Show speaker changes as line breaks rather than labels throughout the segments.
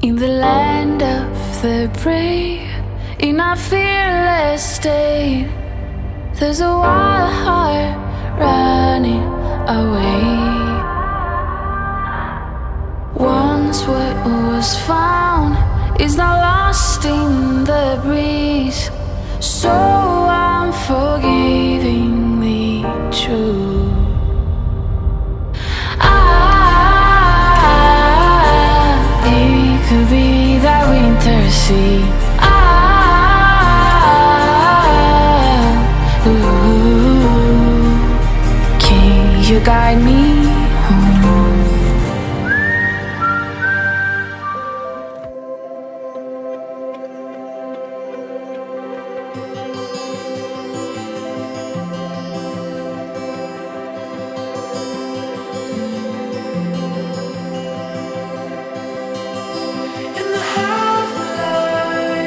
In the land of the brave, in our fearless state, there's a wild heart running away. Once what was found is now lost in the breeze. So unforgivingly true. It could be that winter sea. Ooh, can you guide me home? In the half light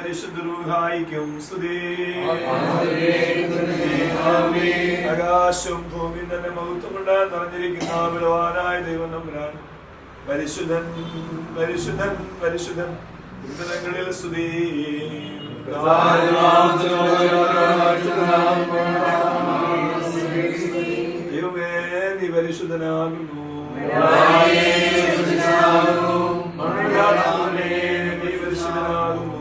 പരിശുദ്ധ റൂഹായിക്കും സ്തുതി. ആകാശവും ഭൂമിയും തന്നെ മഹത്വം കൊണ്ട് നിറഞ്ഞിരിക്കുന്ന ബലവാനായ ദൈവം തമ്പുരാൻ പരിശുദ്ധൻ പരിശുദ്ധൻ പരിശുദ്ധൻ ഉന്നതങ്ങളിൽ സ്തുതി. ദൈവമേ നീ പരിശുദ്ധനാകുന്നു. നീ പരിശുദ്ധനാകുന്നു.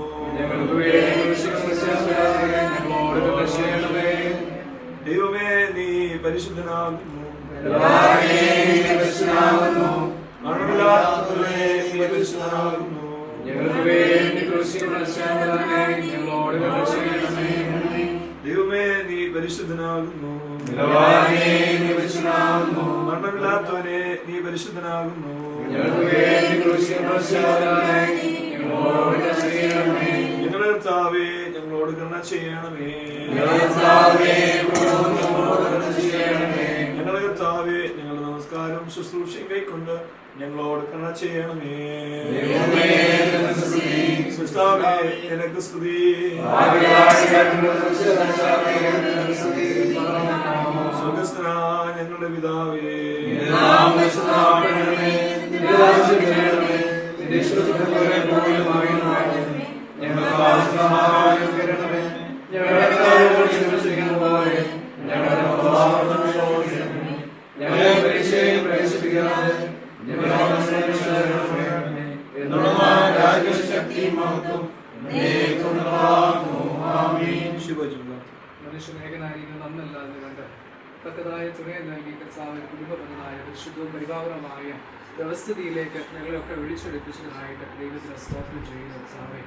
ദൈവമേ നീ പരിശുദ്ധനാകുന്നു. നീ പരിശുദ്ധനാകുന്നു. ദൈവമേ നീ പരിശുദ്ധനാകുന്നു. മരണമില്ലാത്തവനെ നീ പരിശുദ്ധനാകുന്നു. ഞങ്ങളുടെ കർത്താവേ ഞങ്ങളോട് കരുണ ചെയ്യണമേ. ഞങ്ങളുടെ കർത്താവേ ഞങ്ങളുടെ നമസ്കാരം ശുശ്രൂഷയും കൈക്കൊണ്ട് ഞങ്ങളോട് കരുണ ചെയ്യണമേ. സൃഷ്ടാവേ നിനക്ക് സ്തുതി. സ്വർഗ്ഗസ്ഥനായ ഞങ്ങളുടെ പിതാവേ,
മനുഷ്യമേകനായിരിക്കുന്ന നന്നല്ലാതെ കണ്ട് തക്കതായ തുണയം നൽകി കർത്താവ് കുടുംബപരമായ വിശുദ്ധവും പരിപാവനമായ വ്യവസ്ഥിതിയിലേക്ക് ഞങ്ങളെയൊക്കെ വിളിച്ചെടുപ്പിച്ചതിനായിട്ട് ദൈവത്തിന് സ്തോത്രം ചെയ്യുന്ന കർത്താവെ.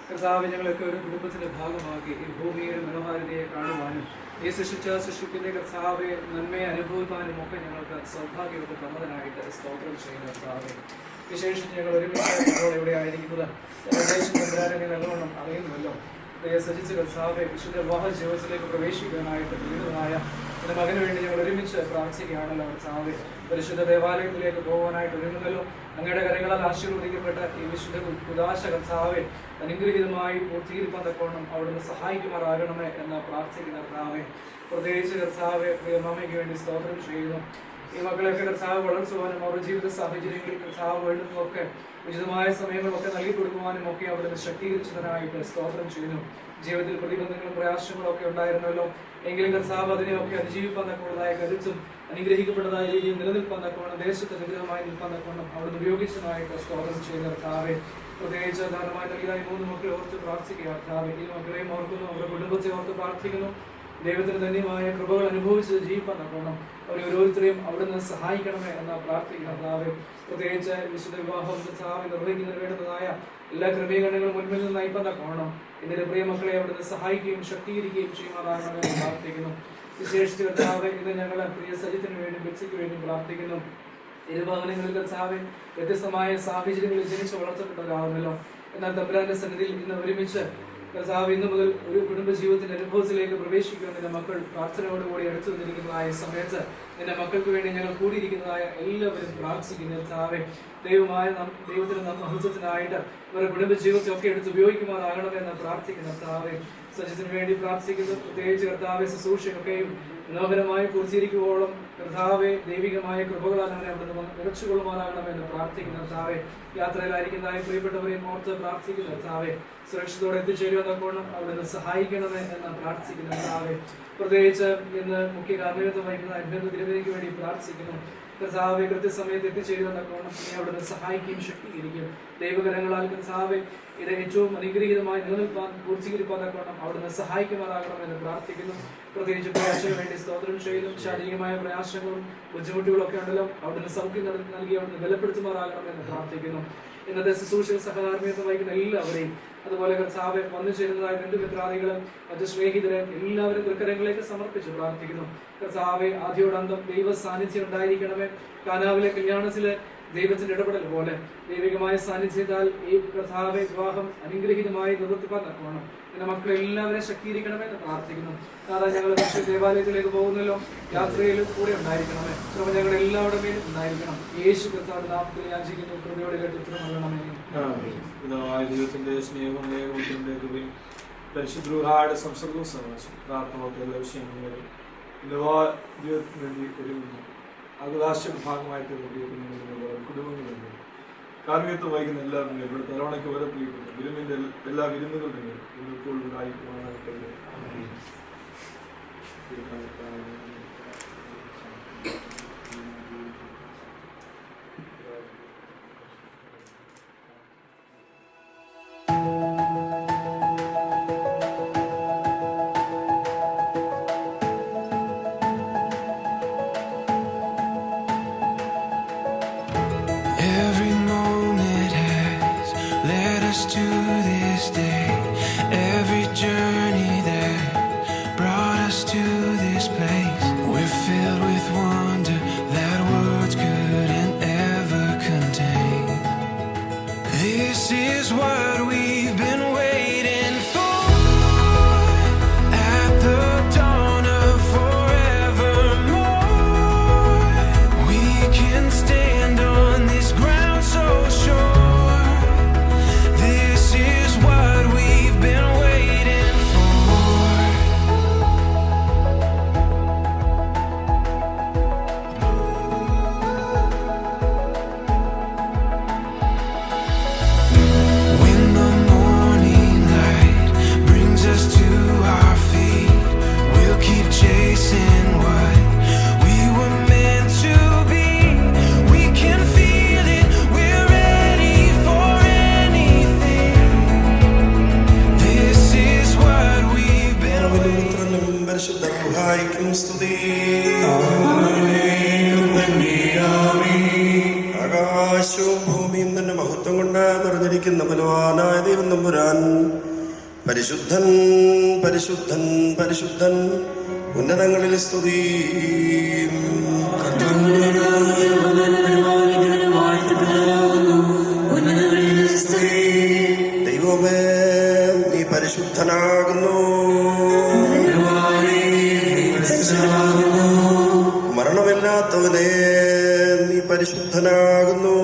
കർത്താവ് ഞങ്ങളൊക്കെ ഒരു കുടുംബത്തിന്റെ ഭാഗമാക്കി ഈ ഭൂമിയുടെ മനോഹാരിതയെ കാണുവാനും ഈ സൃഷ്ടിക്കുന്ന കർത്താവെ നന്മയെ അനുഭവിക്കാനും ഒക്കെ ഞങ്ങൾക്ക് സൗഭാഗ്യമൊക്കെ തന്നതിനായിട്ട് സ്തോത്രം ചെയ്യുന്ന കർത്താവെ. വിശേഷിച്ച് ഞങ്ങൾ ഒരുമിച്ച് ഇവിടെ ആയിരിക്കുന്നത് നല്ലവണ്ണം അറിയുന്നുവല്ലോ. സജിച്ച കർത്താവെ വിശുദ്ധ വിവാഹ ജീവിതത്തിലേക്ക് പ്രവേശിക്കാനായിട്ട് ജീവിതമായ എൻ്റെ മകന് വേണ്ടി ഞങ്ങൾ ഒരുമിച്ച് പ്രാർത്ഥിക്കുകയാണല്ലോ കർത്താവെ. പരിശുദ്ധ ദേവാലയത്തിലേക്ക് പോകാനായിട്ട് ഒരുങ്ങുന്നല്ലോ. അങ്ങയുടെ കരങ്ങളാൽ ആശീർവദിക്കപ്പെട്ട ഈ വിശുദ്ധ ഉദാശ കർത്താവെ അനുഗ്രഹീതമായി പൂർത്തീകരിക്കാൻ തക്കോണം അവിടുന്ന് സഹായിക്കുമാറാകണമേ എന്ന് പ്രാർത്ഥിക്കുന്ന കർത്താവെ. പ്രത്യേകിച്ച് കർത്താവെ പ്രിയമ്മയ്ക്ക് വേണ്ടി സ്തോത്രം ചെയ്യുന്നു. ഈ മക്കളെയൊക്കെ കർത്താവ് വളർത്തുവാനും അവരുടെ ജീവിത സാഹചര്യങ്ങളിൽ കർത്താവ് വേണ്ടുന്നതൊക്കെ ഉചിതമായ സമയങ്ങളൊക്കെ നൽകി കൊടുക്കുവാനും ഒക്കെ അവിടുന്ന് ശക്തീകരിച്ചതിനായിട്ട് സ്തോത്രം ചെയ്യുന്നു. ജീവിതത്തിൽ പ്രതിബന്ധങ്ങളും പ്രയാസങ്ങളും ഒക്കെ ഉണ്ടായിരുന്നല്ലോ. എങ്കിലും കർത്താവ് അതിനെയൊക്കെ അതിജീവിപ്പാൻ തക്കമുള്ളതായ കരുത്തും അനുഗ്രഹിക്കപ്പെട്ടതായ രീതിയിൽ നിലനിൽപ്പാൻ തക്കവണ്ണം ദേശത്ത് അനുഗ്രഹമായി നിൽപ്പാൻ തക്കവണ്ണം അവിടുന്ന് ഉപയോഗിച്ചതായിട്ട് സ്തോത്രം ചെയ്യുന്ന കർത്താവെ. പ്രത്യേകിച്ച് ധാരണമായി നൽകിയതായി 3 മക്കളെ ഓർത്ത് പ്രാർത്ഥിക്കുക കർത്താവെ. ഈ മക്കളെയും ഓർക്കുന്നു, അവരുടെ കുടുംബത്തെ ഓർത്ത് പ്രാർത്ഥിക്കുന്നു. ദൈവത്തിന് ധന്യമായ കൃപകൾ അനുഭവിച്ച് ജീവിപ്പാൻ തക്കവണ്ണം അവരെ ഓരോരുത്തരെയും അവിടുന്ന് സഹായിക്കണമേ എന്ന് പ്രാർത്ഥിക്കുന്ന കർത്താവെ. പ്രത്യേകിച്ച് വിശുദ്ധ വിവാഹം കർത്താവെ നിർവഹിക്കുന്നതിന് വേണ്ടതായ എല്ലാ ക്രമീകരണങ്ങളും മുൻപിൽ നിന്ന് നയിപ്പാൻ തക്കവണ്ണം ഇതിന്റെ പ്രിയ മക്കളെ അവിടുന്ന് സഹായിക്കുകയും ശക്തീകരിക്കുകയും ചെയ്യുമാറാകണമെന്ന് പ്രാർത്ഥിക്കുന്നു. വിശേഷിച്ച് കർത്താവെ ഇന്ന് ഞങ്ങളെ പ്രിയ സജിത്തിന് വേണ്ടി ബെച്ചിക്ക് വേണ്ടി പ്രാർത്ഥിക്കുന്നു. ഇരുഭവനങ്ങളിൽ കർത്താവെ വ്യത്യസ്തമായ സാഹചര്യങ്ങളിൽ ജനിച്ച് വളർത്തപ്പെട്ടവരാകുന്നല്ലോ. എന്നാൽ തമ്പുരാന്റെ സന്നിധിയിൽ ഇന്ന് ഒരുമിച്ച് കർത്താവ് ഇന്നു മുതൽ ഒരു കുടുംബ ജീവിതത്തിന്റെ അനുഭവത്തിലേക്ക് പ്രവേശിക്കുവാൻ നിന്റെ മക്കൾ പ്രാർത്ഥനയോടുകൂടി അടുത്തു വന്നിരിക്കുന്നതായ സമയത്ത് നിന്റെ മക്കൾക്ക് വേണ്ടി ഞങ്ങൾ കൂടിയിരിക്കുന്നതായ എല്ലാവരും പ്രാർത്ഥിക്കുന്ന കർത്താവെ. ദൈവത്തിന് മഹത്വത്തിനായിട്ട് ഇവരുടെ കുടുംബ ജീവിതത്തെ ഒക്കെ എടുത്ത് ഉപയോഗിക്കുമാറാകണമെന്ന് പ്രാർത്ഥിക്കുന്ന കർത്താവെ. സജിത്തിന് വേണ്ടി പ്രാർത്ഥിക്കുന്നു. പ്രത്യേകിച്ച് കർത്താവെ ശുശ്രൂഷയൊക്കെയും മനോഹരമായി പൂർത്തീകരിക്കുവോളം കർത്താവെ ദൈവികമായ കൃപകളാൽ അവനെ അവിടുന്ന് നിറച്ചുകൊള്ളുമാറാകണമെന്ന് പ്രാർത്ഥിക്കുന്ന കർത്താവെ. യാത്രയിലായിരിക്കുന്നതായ പ്രിയപ്പെട്ടവരെയും ഓർത്ത് പ്രാർത്ഥിക്കുന്ന കർത്താവെ. സുരക്ഷിതോടെ എത്തിച്ചേരുവാൻ അവിടുന്ന് സഹായിക്കണമേ എന്ന് പ്രാർത്ഥിക്കുന്ന കർത്താവെ. പ്രത്യേകിച്ച് ഇന്ന് മുഖ്യ കാർമ്മികത്വം വഹിക്കുന്ന അഡ്വന്റ് തിരുമേനിക്ക് വേണ്ടി പ്രാർത്ഥിക്കുന്നു. കർത്താവെ കൃത്യസമയത്ത് എത്തിച്ചേരുവാൻ അവിടുന്ന് സഹായിക്കുകയും ശക്തീകരിക്കും. ദൈവകരങ്ങളാൽ കർത്താവെ ഇത് ഏറ്റവും അനുഗ്രഹീതമായി നിലനിൽപ്പാൻ പൂർത്തീകരിപ്പാൻ അവിടുന്ന് സഹായിക്കുമാറാകണമെന്ന് പ്രാർത്ഥിക്കുന്നു. പ്രത്യേകിച്ച് പ്രയാസത്തിന് വേണ്ടി സ്തോത്രം ചെയ്യുന്നു. ശാരീരികമായ പ്രയാസങ്ങളും ബുദ്ധിമുട്ടുകളും ഒക്കെ ഉണ്ടല്ലോ. അവിടുന്ന് സൗഖ്യം നൽകി അവിടുന്ന് ബലപ്പെടുത്തുമാറാകണമെന്ന് പ്രാർത്ഥിക്കുന്നു. ഇന്നത്തെ ശുശ്രൂഷ സഹകാർമ്മികത്വം വഹിക്കുന്ന എല്ലാവരെയും അതുപോലെ കർത്താവെ വന്നു ചേരുന്നതായ 2 മിത്രാദികളും മറ്റു സ്നേഹിതരെ എല്ലാവരും തൃക്കരങ്ങളിലേക്ക് സമർപ്പിച്ച് പ്രാർത്ഥിക്കുന്നു. കർത്താവെ ആദ്യോടന്തം ദൈവ സാന്നിധ്യം ഉണ്ടായിരിക്കണമേ. കാനാവിലെ കല്യാണത്തില് ദൈവത്തിന്റെ ഇടപെടൽ പോലെ ദൈവികമായ സാന്നിധ്യത്താൽ ഈ കർത്താവെ വിവാഹം അനുഗ്രഹീതമായി നിവർത്തിപ്പാൻ തക്കവണ്ണം എന്റെ മക്കളെല്ലാവരും ശക്തീകരിക്കണമെന്ന് പ്രാർത്ഥിക്കുന്നു. കാരണം ഞങ്ങൾ പക്ഷേ ദേവാലയത്തിലേക്ക് പോകുന്നല്ലോ, യാത്രയിലും കൂടെ ഉണ്ടായിരിക്കണമേ. കൃപ ഞങ്ങളുടെ എല്ലാവരുടെ മേലും ഉണ്ടായിരിക്കണം. യേശു കർത്താവിന്റെ നാമത്തിൽ യാചിക്കുന്നു. കൃപയോടെ കേട്ട് ഉത്തരമല്ലണമേ.
ദൈവത്തിന്റെ സ്നേഹവും ഏകോപത്തിന്റെ കൃപയും പരിശുദ്ധരുടെ സംസർഗവും സമാശം പ്രാർത്ഥനമൊക്കെ എല്ലാ വിഷയങ്ങളിലും ജീവിതത്തിന് വേണ്ടി ഒരുങ്ങുന്നു. ആകാശ ഭാഗമായിട്ട് കുടുംബങ്ങളുണ്ട്. കാർമ്മികത്വം വഹിക്കുന്ന എല്ലാവരും ഇവിടെ തലവണയ്ക്ക് ഓരോ പ്രിയപ്പെട്ടു വിരുന്നിന്റെ എല്ലാ വിരുന്നുകളുടെ ഉണ്ടായിരിക്കുവാനായിട്ട്
ആകാശവും ഭൂമിയും തന്നെ മഹത്വം കൊണ്ട് നിറഞ്ഞിരിക്കുന്ന ബലവാനായ ദൈവം തമ്പുരാൻ പരിശുദ്ധൻ പരിശുദ്ധൻ പരിശുദ്ധൻ ഉന്നതങ്ങളിൽ സ്തുതി. ദൈവമേ നീ പരിശുദ്ധനാകുന്നു. മരണമില്ലാത്തവനെ നീ പരിശുദ്ധനാകുന്നു.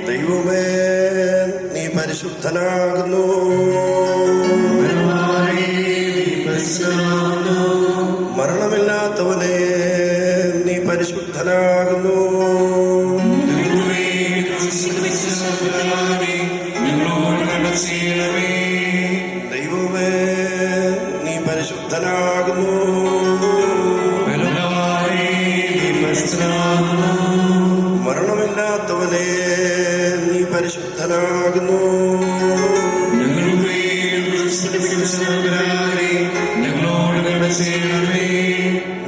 ദൈവമേ നീ പരിശുദ്ധനാകുന്നു. മരണമില്ലാത്തവനെ നീ പരിശുദ്ധനാകുന്നു. ദൈവമേ നീ പരിശുദ്ധനാകുന്നു. മരണമില്ലാത്തവനെ നീ പരിശുദ്ധനാകുന്നു.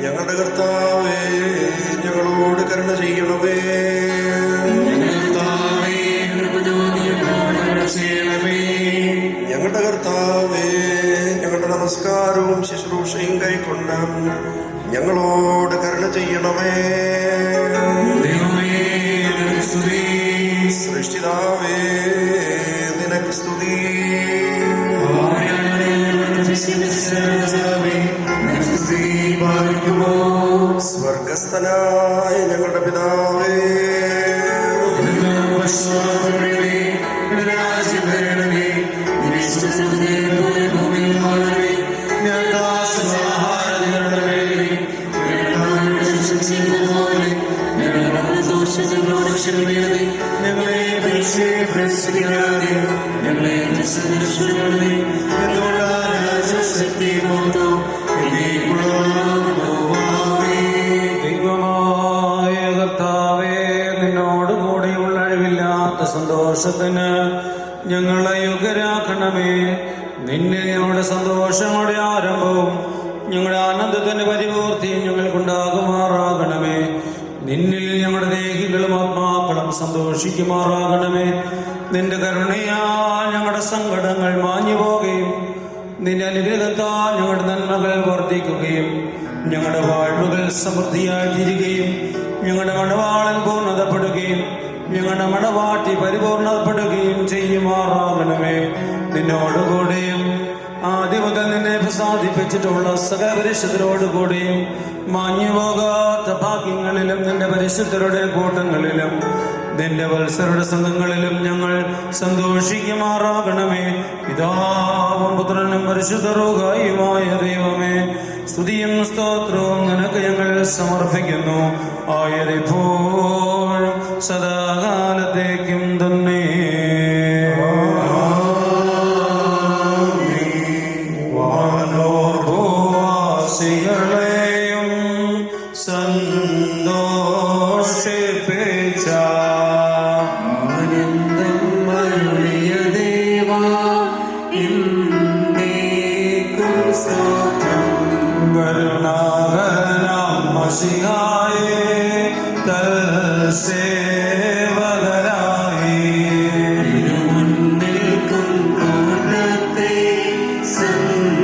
ഞങ്ങളുടെ കർത്താവേ ഞങ്ങളോട് കരുണ ചെയ്യണമേ. ഞങ്ങളുടെ കർത്താവേ ഞങ്ങളുടെ നമസ്കാരവും ശുശ്രൂഷയും കൈക്കൊണ്ട് ഞങ്ങളോട് കരുണ ചെയ്യണമേ. സൃഷ്ടിതാവേ നിനക്ക് സ്തുതി. സ്വർഗസ്ഥനായ ഞങ്ങളുടെ പിതാവേ
ഞങ്ങളെ ദൈവമായ കർത്താവേ നിന്നോടുകൂടിയുള്ള അഴിവില്ലാത്ത സന്തോഷത്തിന് ഞങ്ങളെ യോഗ്യരാക്കണമേ. നിന്നെ ഞങ്ങളുടെ സന്തോഷങ്ങളുടെ ആരംഭവും ഞങ്ങളുടെ ആനന്ദത്തിന്റെ പരിപൂർത്തിയും ഞങ്ങൾക്കുണ്ടാകുമാറാകണമേ. നിന്നിൽ ഞങ്ങളുടെ ദേഹികളും ആത്മാക്കളും സന്തോഷിക്കുമാറാകണമേ. നിന്റെ കരുണയാൽ ഞങ്ങളുടെ സങ്കടങ്ങൾ മാഞ്ഞു പോകുകയും നിന്റെ അനുഗ്രഹത്താൽ ഞങ്ങളുടെ നന്മകൾ വർദ്ധിക്കുകയും ഞങ്ങളുടെ വാഴ്വുകൾ സമൃദ്ധിയായിത്തീരുകയും ഞങ്ങളുടെ മണവാളൻ പൂർണ്ണതപ്പെടുകയും ഞങ്ങളുടെ മണവാട്ടി പരിപൂർണതപ്പെടുകയും ചെയ്യുമാറാകണമേ. നിന്നോടുകൂടിയും ആദ്യം മുതൽ നിന്നെ പ്രസാദിപ്പിച്ചിട്ടുള്ള സകല പരിശുദ്ധരോടുകൂടിയും മാഞ്ഞുപോകാത്ത ഭാഗ്യങ്ങളിലും നിന്റെ പരിശുദ്ധരുടെ കൂട്ടങ്ങളിലും നിന്റെ വത്സരുടെ സംഘങ്ങളിലും ഞങ്ങൾ സന്തോഷിക്കുമാറാകണമേ. പിതാവും പുത്രനും പരിശുദ്ധ റൂഹായുമായ ദൈവമേ, സ്തുതിയും സ്തോത്രവും നിനക്ക് ഞങ്ങൾ സമർപ്പിക്കുന്നു. ആയതിപ്പോഴും സദാകാലത്തേക്കും തന്നെ. വാനോർഭൂവാസികളെയും സന്തോഷിപ്പിച്ച കരുണാകരനാം മശിഹായേ തൽസേവകരായി
നിൽക്കും പൂർണ്ണത്തെ സന്തോഷിപ്പിക്കാം.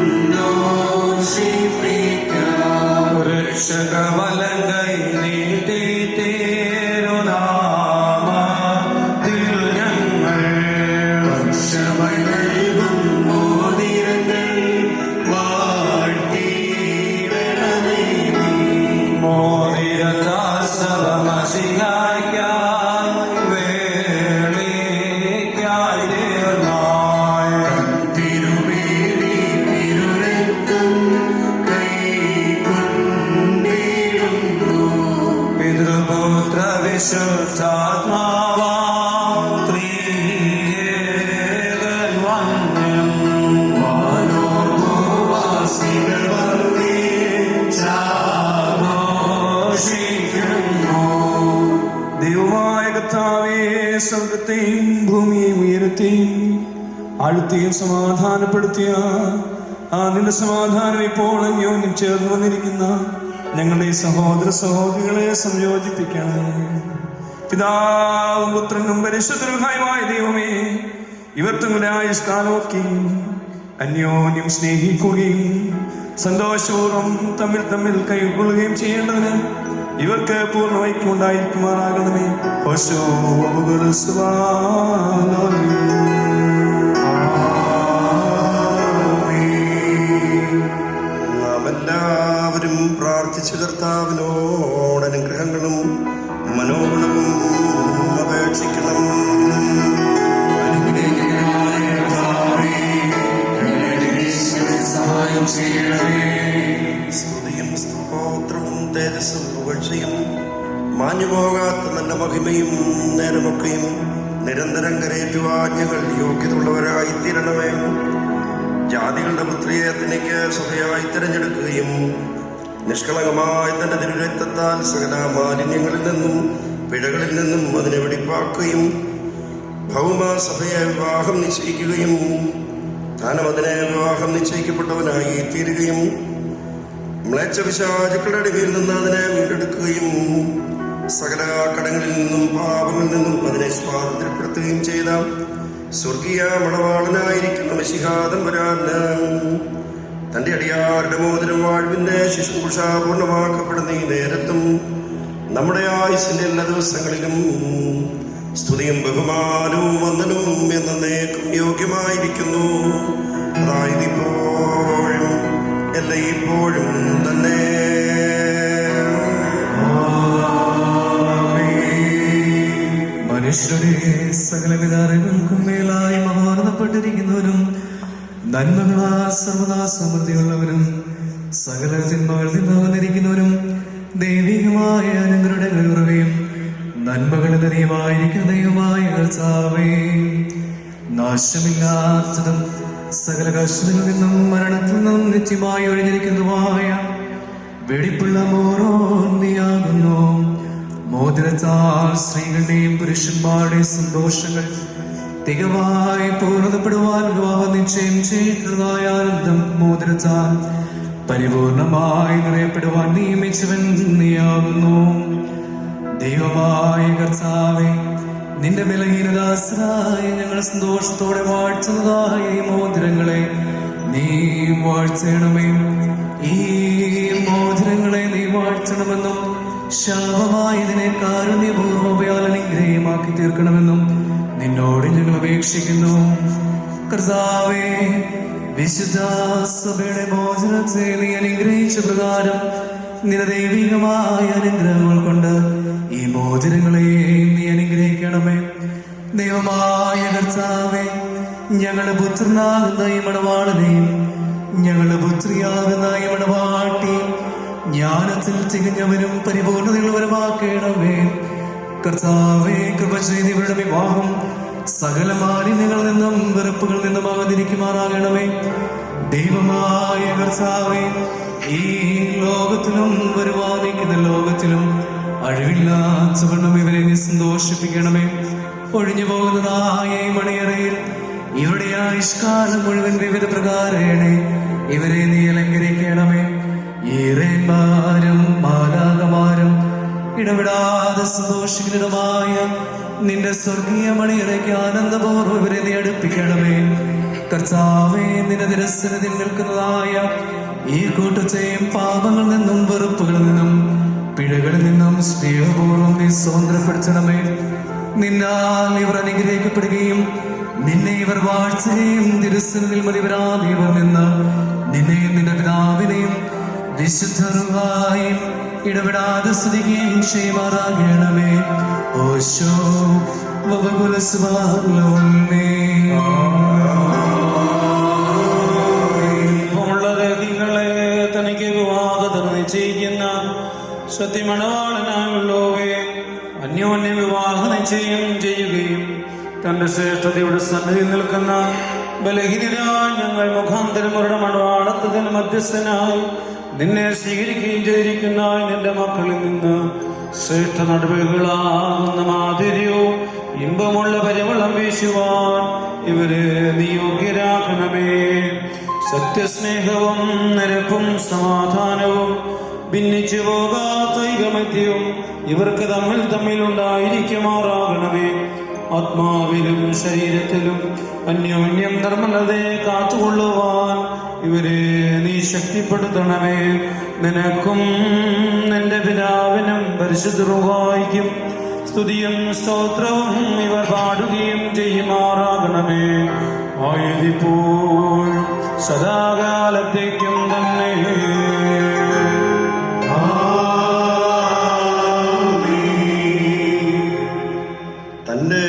രക്ഷകവലങ്കൈ നീട്ടി തിരുനാമത്തിൽ ഞങ്ങൾ
പക്ഷമായി നൽകും മോതിരങ്ങൾ വാഴ്ത്തിയിടണമേ നീ. തിരുമേനി തിരുരക്തം കൈക്കൊണ്ടിടുന്നു.
പിതൃപുത്ര വിശുദ്ധാത്മാവാ ത്രിയേകൻ വന്യം
വാനോർഭൂവാസികൾ വന്നേ
ഘോഷിക്കുന്നു. ദൈവമായ കർത്താവേ, സ്വർഗത്തെയും ഭൂമിയെയും ഉയരത്തെയും ആഴത്തെയും സമാധാനപ്പെടുത്തിയ ആ നിന്റെ സമാധാനം ഇപ്പോൾ അന്യോന്യം ചേർന്ന് വന്നിരിക്കുന്ന ഞങ്ങളുടെ ഈ സഹോദര സഹോദരികളെ സംയോജിപ്പിക്കണം. പിതാവും പുത്രനും പരിശുദ്ധരുമായ ദൈവമേ, ഇവർ തങ്ങളുടെ ആയുഷ്കാലമൊക്കെയും അന്യോന്യം സ്നേഹിക്കുകയും സന്തോഷപൂർവ്വം തമ്മിൽ തമ്മിൽ കൈകൊള്ളുകയും ചെയ്യേണ്ടതിന് ഇവർക്ക് പൂർണ്ണ ഐക്യം ഉണ്ടായിരിക്കുമാറാകണമേ.
നാം എല്ലാവരും പ്രാർത്ഥിച്ചു കർത്താവിനോട് അനുഗ്രഹങ്ങളും മനോഗുണവും അപേക്ഷിക്കണം.
സഹായം ചെയ്യണമേ.
സ്തുതിയും സ്തോത്രവും തേജസ്സും പുകഴ്ചയും മാഞ്ഞുപോകാത്ത നല്ല മഹിമയും നേരമൊക്കെയും നിരന്തരം കരയേറ്റുവാൻ ഞങ്ങൾ യോഗ്യതയുള്ളവരായി തീരണമേ. ജാതികളുടെ പുത്രിയെ തനിക്ക് സഭയായി തിരഞ്ഞെടുക്കുകയും നിഷ്കളങ്കമായി തന്റെ തിരുരക്തത്താൽ സകല മാലിന്യങ്ങളിൽ നിന്നും പിഴകളിൽ നിന്നും അതിനെ വെടിപ്പാക്കുകയും ഭൗമ സഭയെ വിവാഹം നിശ്ചയിക്കുകയും താനും അതിനെ വിവാഹം നിശ്ചയിക്കപ്പെട്ടവനായി തീരുകയും മ്ലേച്ഛ പിശാചുക്കളുടെ അടിമയിൽ നിന്ന് അതിനെ വീണ്ടെടുക്കുകയും സകല കടങ്ങളിൽ നിന്നും പാപങ്ങളിൽ നിന്നും അതിനെ സ്വാതന്ത്ര്യപ്പെടുത്തുകയും ചെയ്ത സ്വർഗീയ മണവാളനായിരിക്കുന്ന മിശിഹാതമ്പുരാന് തന്റെ അടിയാരുടെ മോതിരം വാഴ്വിന്റെ ശുശ്രൂഷ പൂർണ്ണമാക്കപ്പെടുന്ന ഈ നേരത്തും നമ്മുടെ ആയുസിന്റെ എല്ലാ ദിവസങ്ങളിലും സ്തുതിയും ബഹുമാനവും വന്ദനവും എന്നേക്കും യോഗ്യമായിരിക്കുന്നു. അതായത് ഇപ്പോഴും എല്ലായ്പ്പോഴും തന്നെ.
മനുഷ്യരുടെ സകലവിധ അറിവുകൾക്കും മേലായി മഹോന്നതപ്പെട്ടിരിക്കുന്നവനും നന്മകളാൽ സർവദാ സമൃദ്ധിയുള്ളവനും സകല തിന്മകളിൽ നിന്ന് വന്നിരിക്കുന്നവനും ദൈവികമായ അനുഗ്രഹങ്ങളുടെ ഉറവയും നന്മകളിൽ നിറയുമായിരിക്കുന്ന ദൈവമായ കർത്താവേ, നാശമില്ലാത്തതും സകല കഷ്ടങ്ങളിൽ നിന്നും മരണത്തിൽ നിന്നും നിത്യമായി ഒഴിഞ്ഞിരിക്കുന്നതുമായ വെടിപ്പുള്ള മോറോന്നിയാകുന്നു. മോതിരത്താൽ സ്ത്രീകളുടെയും പുരുഷന്മാരുടെയും സന്തോഷങ്ങൾ തികവായി പൂർണ്ണതപ്പെടുവാൻ വിവാഹ നിശ്ചയം ചെയ്തതായ ആനന്ദം മോതിരത്താൽ പരിപൂർണമായി നിറയപ്പെടുവാൻ നിയമിച്ചവൻ നീയാകുന്നു. ദൈവമായ കർത്താവേ, നിന്റെ ബലഹീനദാസരായ ഞങ്ങൾ സന്തോഷത്തോടെ വാഴ്ത്തുന്നതായ ഈ മോതിരങ്ങളെ നീ വാഴ്ത്തണമേ. ഈ മോതിരങ്ങളെ നീ വാഴ്ത്തണമെന്നും ശാപമായതിനെ കാരുണ്യപൂർവ്വം അനുഗ്രഹമാക്കി തീർക്കണമെന്നും നിന്നോട് ഞങ്ങൾ അപേക്ഷിക്കുന്നു. കർത്താവേ, വിശുദ്ധ സഭയുടെ മോചനത്തെ നീ അനുഗ്രഹിച്ച പ്രകാരം നിന്റെ ദൈവികമായ അനുഗ്രഹങ്ങൾ കൊണ്ട് ഈ മോതിരങ്ങളെ നീ അനുഗ്രഹിക്കണമേ. ദൈവമായ കർത്താവേ, ഞങ്ങളുടെ പുത്രനാകുന്ന ഈ മണവാളനെയും ഞങ്ങളുടെ പുത്രിയാകുന്ന ഈ മണവാട്ടിയും ജ്ഞാനത്തിൽ തികഞ്ഞവരും പരിപൂർണതയുള്ളവരുമാക്കണമേ. കർത്താവേ, കൃപ ചെയ്ത് ഇവരുടെ വിവാഹം സകല മാലിന്യങ്ങളിൽ നിന്നും വെറുപ്പുകളിൽ നിന്നും അകന്നിരിക്കുമാറാകണമേ. ദൈവമായ കർത്താവേ, ഈ ലോകത്തിലും വരുവാനിരിക്കുന്ന ലോകത്തിലും അഴിവില്ലാത്തവണ്ണം ഇവരെ നീ സന്തോഷിപ്പിക്കണമേ. ഒഴിഞ്ഞു പോകുന്നതായ ഈ മണിയറയിൽ ഇവരുടെ ആയുഷ്കാലം മുഴുവൻ വിവിധ പ്രകാരേണേ ഇവരെ നീ അലങ്കരിക്കണമേ. ഈറേന്മാരും മാലാകമാരും ഇടപെടാതെ സന്തോഷിക്കുന്നതുമായ നിന്റെ സ്വർഗീയ മണിയറയ്ക്ക് ആനന്ദപൂർവ്വം ഇവരെ നീ അടുപ്പിക്കണമേ. കർത്താവേ, നിന്റെ തിരസ്സനത്തിൽ നിൽക്കുന്നതായ ഈ കൂട്ടത്തെയും പാപങ്ങളിൽ നിന്നും വെറുപ്പുകളിൽ നിന്നും പിഴകളിൽ നിന്നും സ്നേഹപൂർവ്വം നീ സ്വതന്ത്രപ്പെടുത്തണമേ. നിന്നാൽ ഇവർ അനുഗ്രഹിക്കപ്പെടുകയും നിന്നെ ഇവർ വാഴ്ചയും തിരുസനത്തിൽ മതിവരാതെ ഇവർ നിന്ന് നിന്നെയും നിന്റെ പിതാവിനെയും വിശുദ്ധരുമായും ഇടപെടാതെ സ്തുതിക്കുകയും ചെയ്യുമാറാകണമേ. ഓശോ വകുലസ്വാലോന്മേ
തനിക്ക് വിവാഹം നിശ്ചയിക്കുന്ന സത്യമണവാളനായുള്ളവേ, അന്യോന്യ വിവാഹ നിശ്ചയം ചെയ്യുകയും തന്റെ ശ്രേഷ്ഠതയുടെ സന്നിധിയിൽ നിൽക്കുന്ന ബലഹീനരായ ഞങ്ങൾ മുഖാന്തരം അവരുടെ മണവാളത്തിന് മധ്യസ്ഥനായി നിന്നെ സ്വീകരിക്കുകയും ചെയ്തിരിക്കുന്ന നിന്റെ മക്കളിൽ നിന്ന് ശ്രേഷ്ഠ നടപടികളാകുന്ന മാധുര്യവും ഇമ്പമുള്ള പരിമളം വീശുവാൻ ഇവരെ നീ യോഗ്യരാക്കണമേ. സത്യസ്നേഹവും നിരപ്പും സമാധാനവും ഭിന്നിച്ചു പോകാത്ത ഐകമത്യവും ഇവർക്ക് തമ്മിൽ ഉണ്ടായിരിക്കുമാറാകണമേ. ആത്മാവിലും ശരീരത്തിലും അന്യോന്യം നിർമ്മലതയെ കാത്തുകൊള്ളുവാൻ ഇവരെ നീ ശക്തിപ്പെടുത്തണമേ. നിനക്കും നിന്റെ പിതാവിനും പരിശുദ്ധ റൂഹായിക്കും സ്തുതിയും സ്തോത്രവും ഇവർ പാടുകയും ചെയ്യുമാറാകണമേ. ആയതിപ്പോൾ സദാകാലത്തേക്കും തന്നെ.
തന്റെ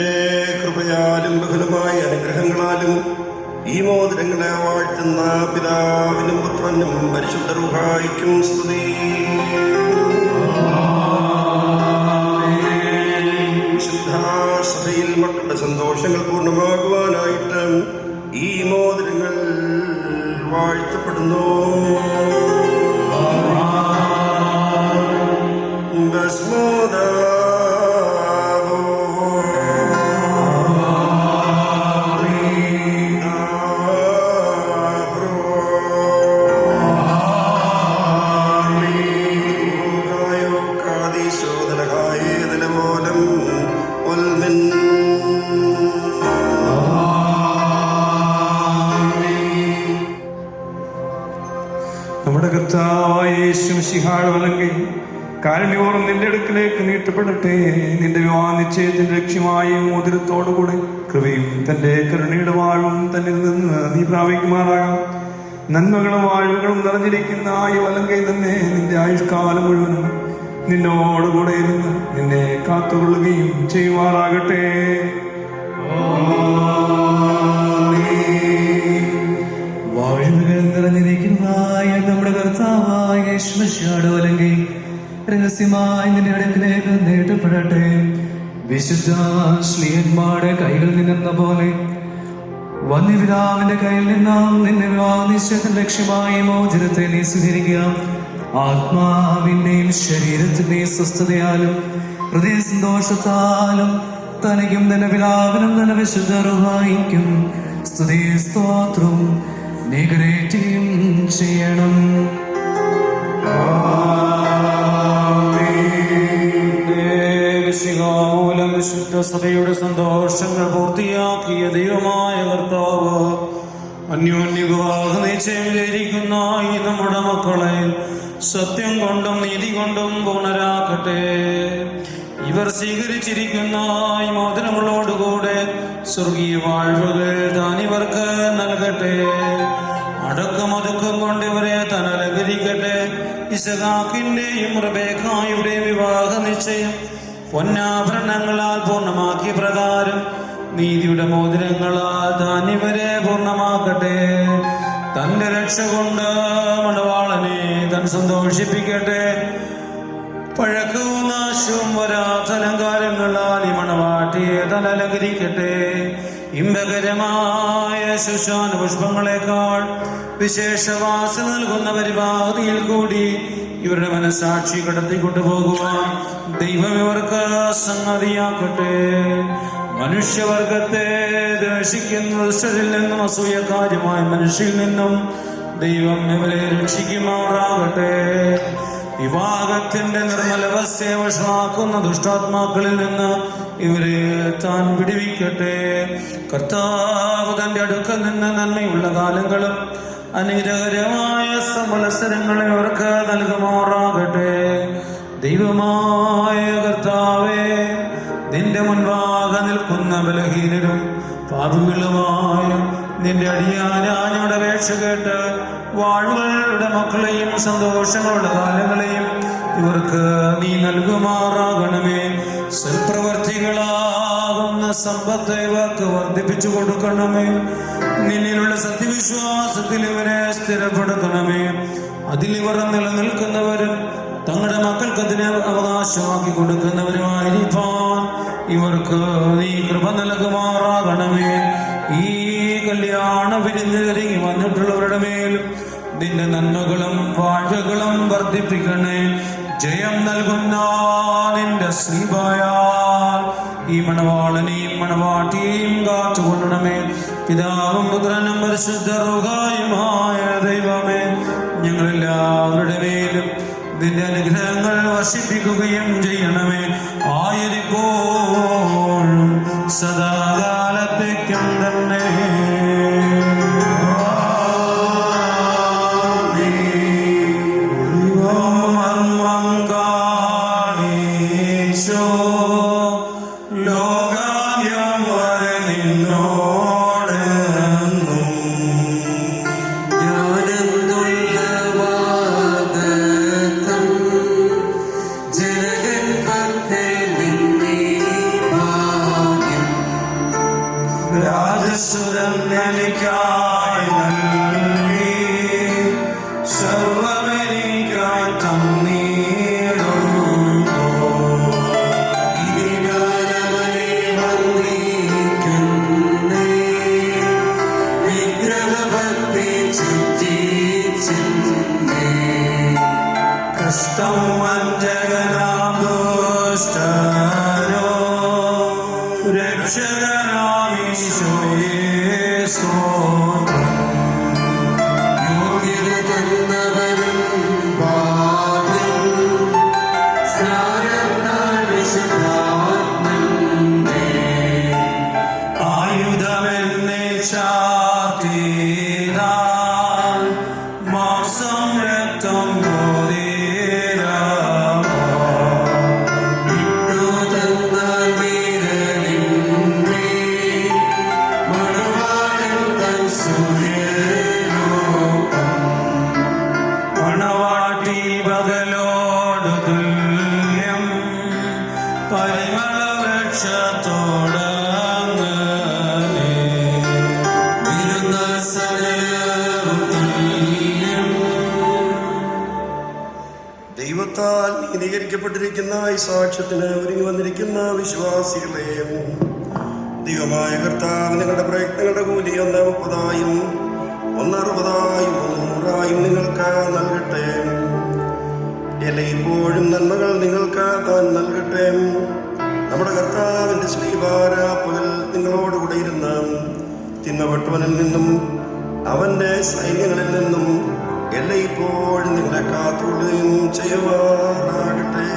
കൃപയാലും ബഹുലമായ അനുഗ്രഹങ്ങളാലും ഈ മോതിരങ്ങളെ വാഴ്ത്തുന്ന പിതാവിനും പുത്രനും പരിശുദ്ധ റൂഹായിക്കും സ്തുതി. വിശുദ്ധ സഭയിൽ മക്കളുടെ സന്തോഷങ്ങൾ പൂർണ്ണമാകുവാനായിട്ട് ഈ മോതിരങ്ങൾ വാഴ്ത്തപ്പെടുന്നു.
നമ്മുടെ കർത്താവായ യേശു മിശിഹായുടെ വലങ്കൈ കാരുണ്യപൂർവ്വം നിന്റെ അടുക്കിലേക്ക് നീട്ടപ്പെടട്ടെ. നിന്റെ വിവാഹ നിശ്ചയത്തിന്റെ ലക്ഷ്യമായ മോതിരത്തോടുകൂടെ കൃപയും തന്റെ കരുണയുടെ വാഴും തന്നിൽ നിന്ന് നീ പ്രാപിക്കുമാറാകാം. നന്മകളും വാഴ്വുകളും നിറഞ്ഞിരിക്കുന്ന ഈ വലങ്കൈ തന്നെ നിന്റെ ആയുഷ്കാലം മുഴുവനും നിന്നോടുകൂടെ ഇരുന്ന് നിന്നെ കാത്തുകൊള്ളുകയും ചെയ്യുമാറാകട്ടെ.
വാഴ്വുകൾ നിറഞ്ഞിരിക്കുന്നതായ നമ്മുടെ കർത്താവായ യേശുമിശിഹായുടെ വലങ്കൈ രഹസ്യമായി നിന്റെ അടുക്കിലേക്ക് നീട്ടപ്പെടട്ടെ. വിശുദ്ധ ശ്ലീഹന്മാരുടെ കൈകളിൽ നിന്നെന്ന പോലെ വന്യപിതാവിന്റെ കയ്യിൽ നിന്നാം നിന്നെ വിവാഹ നിശ്ചയത്തിന്റെ ലക്ഷ്യമായ മോചനത്തെ നീ സ്വീകരിക്കുക. ആത്മാവിന്റെയും ശരീരത്തിന്റെയും സ്വസ്ഥതയാലും ഹൃദയ സന്തോഷത്താലും തനിക്കും തന്നെ പിതാവിനും തന്നെ വിശുദ്ധ റൂഹായിക്കും സ്തുതി സ്തോത്രം നീ കരേറ്റുകയും ചെയ്യണം.
മൂലം വിശുദ്ധ സഭയുടെ സന്തോഷങ്ങൾ പൂർത്തിയാക്കിയ ദൈവമായ കർത്താവ് അന്യോന്യ വിവാഹ നിശ്ചയിച്ചിരിക്കുന്ന ഈ നമ്മുടെ മക്കളെ സത്യം കൊണ്ടും നീതി കൊണ്ടും പൂർണ്ണരാക്കട്ടെ. ഇവർ സ്വീകരിച്ചിരിക്കുന്ന ഈ മോതിരങ്ങളോടുകൂടെ സ്വർഗീയ വാഴ്വുകൾ താൻ ഇവർക്ക് നൽകട്ടെ. അടക്കമൊതുക്കം കൊണ്ട് ഇവരെ താൻ അലങ്കരിക്കട്ടെ. ഇസഹാക്കിന്റെയും റബേക്കായുടെയും വിവാഹ നിശ്ചയം പൊന്നാഭരണങ്ങളാൽ പൂർണ്ണമാക്കിയ പ്രകാരം നീതിയുടെ മോതിരങ്ങളാൽ താൻ ഇവരെ പൂർണ്ണമാക്കട്ടെ. തന്റെ രക്ഷ കൊണ്ട് മണവാളനെ താൻ സന്തോഷിപ്പിക്കട്ടെ. പഴക്കവും നാശവും വരാത്ത അലങ്കാരങ്ങളാൽ ഈ മണവാട്ടിയെ താൻ അലങ്കരിക്കട്ടെ. ഇമ്പകരമായ ശുശ്വാന പുഷ്പങ്ങളെക്കാൾ വിശേഷവാസന നൽകുന്ന പരിപാടിയിൽ കൂടി ഇവരുടെ മനസാക്ഷി കടത്തിക്കൊണ്ടുപോകുവാൻ ദൈവം ഇവർക്ക് സംഗതിയാക്കട്ടെ. മനുഷ്യവർഗത്തെ ദ്വേഷിക്കുന്ന ദുഷ്ടരിൽ നിന്നും അസൂയക്കാര്യമായ മനുഷ്യരിൽ നിന്നും ദൈവം ഇവരെ രക്ഷിക്കുമാറാകട്ടെ. വിവാഹത്തിന്റെ നിർമ്മലവസ്ഥയെ വഷളാക്കുന്ന ദുഷ്ടാത്മാക്കളിൽ നിന്ന് ഇവരെ താൻ വിടുവിക്കട്ടെ. കർത്താവ് തന്റെ അടുക്കൽ നിന്ന് നന്മയുള്ള കാലങ്ങളും അനുഗ്രഹകരമായ സമത്സരങ്ങളും ഇവർക്ക് നൽകുമാറാകട്ടെ. ദൈവമായ കർത്താവേ, നിന്റെ മുൻപാകെ നിൽക്കുന്ന ബലഹീനരും പാപികളുമായ നിന്റെ അടിയാനാഞ്ഞോട് അപേക്ഷ കേട്ട് വാഴ്വുകളുടെ മക്കളെയും സന്തോഷങ്ങളുടെ കാലങ്ങളെയും ഇവർക്ക് നീ നൽകുമാറാകണമേ. സൽപ്രവർത്തികളാകുന്ന സമ്പത്ത് ഇവർക്ക് വർദ്ധിപ്പിച്ചു കൊടുക്കണമേ. നിന്നിലുള്ള സത്യവിശ്വാസത്തിൽ ഇവരെ സ്ഥിരപ്പെടുത്തണമേ. അതിലിവർ നിലനിൽക്കുന്നവരും തങ്ങളുടെ മക്കൾക്ക് അതിനെ അവകാശമാക്കി കൊടുക്കുന്നവരുമായിരിക്കാൻ ഇവർക്ക് നീ കൃപ നൽകുമാറാകണമേ. ഈ കല്യാണ വിരുന്നിറങ്ങി വന്നിട്ടുള്ളവരുടെ മേലും നിന്റെ നന്മകളും വാഴ്വകളും വർദ്ധിപ്പിക്കണേ. ജയം നൽകുന്ന നിന്റെ ശ്രീബായാൽ ഈ മണവാളനെയും മണവാട്ടിയെയും കാത്തുകൊള്ളണമേ. പിതാവും പുത്രനും പരിശുദ്ധ റൂഹായുമായ ദൈവമേ, ഞങ്ങളെല്ലാവരുടെ മേലും നിന്റെ അനുഗ്രഹങ്ങൾ വർഷിപ്പിക്കുകയും ചെയ്യണമേ. ആയിരിപ്പോഴും സദാകാലത്തേക്കും തന്നെ.
ദൈവത്താൽ നീതീകരിക്കപ്പെട്ടിരിക്കുന്ന ഈ സാക്ഷ്യത്തിന് ഒരുങ്ങി വന്നിരിക്കുന്ന വിശ്വാസികളെയും ദൈവമായ കർത്താവ് നിങ്ങളുടെ പ്രയത്നങ്ങളുടെ കൂലി 30,000 160,000 100,000 നിങ്ങൾക്ക് നൽകട്ടെ. എല്ലായ്പ്പോഴും നന്മകൾ നിങ്ങൾക്ക് താൻ നൽകട്ടെ. നമ്മുടെ കർത്താവിന്റെ ശ്രീഭാരാപ്പകൽ നിങ്ങളോടുകൂടെ ഇരുന്ന് തിന്മപ്പെട്ടവനിൽ നിന്നും അവന്റെ സൈന്യങ്ങളിൽ നിന്നും എല്ലായ്പ്പോഴും നിങ്ങളെ കാത്തുകൊള്ളുകയും ചെയ്യുവാനാകട്ടെ.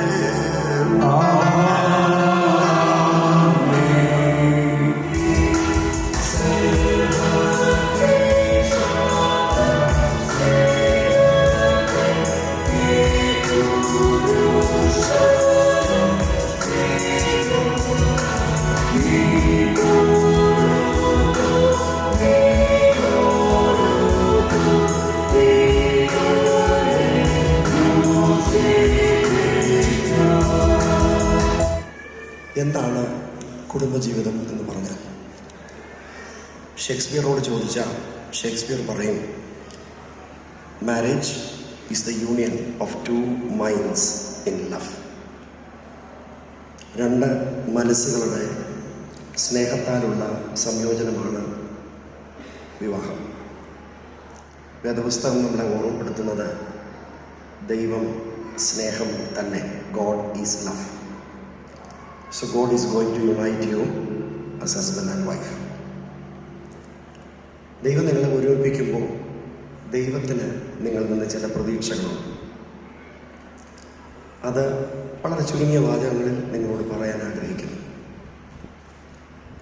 കുടുംബജീവിതം എന്ന് പറഞ്ഞാൽ ഷേക്സ്പിയറോട് ചോദിച്ചാൽ ഷേക്സ്പിയർ പറയും, marriage is the union of 2 minds in love. 2 മനസ്സുകളുടെ സ്നേഹത്താലുള്ള സംയോജനമാണ് വിവാഹം. വേദപുസ്തകം നമ്മളെ ഓർമ്മപ്പെടുത്തുന്നത് ദൈവം സ്നേഹം തന്നെ. God is love. So God is going to unite you as husband and wife. ദൈവം നിങ്ങളെ ഒരുമിപ്പിക്കുമ്പോൾ ദൈവത്തിന് നിങ്ങളിൽ നിന്ന് ചില പ്രതീക്ഷകളുണ്ട്. അത് വളരെ ചുരുങ്ങിയ വാചകങ്ങളിൽ നിങ്ങളോട് പറയാൻ ആഗ്രഹിക്കുന്നു.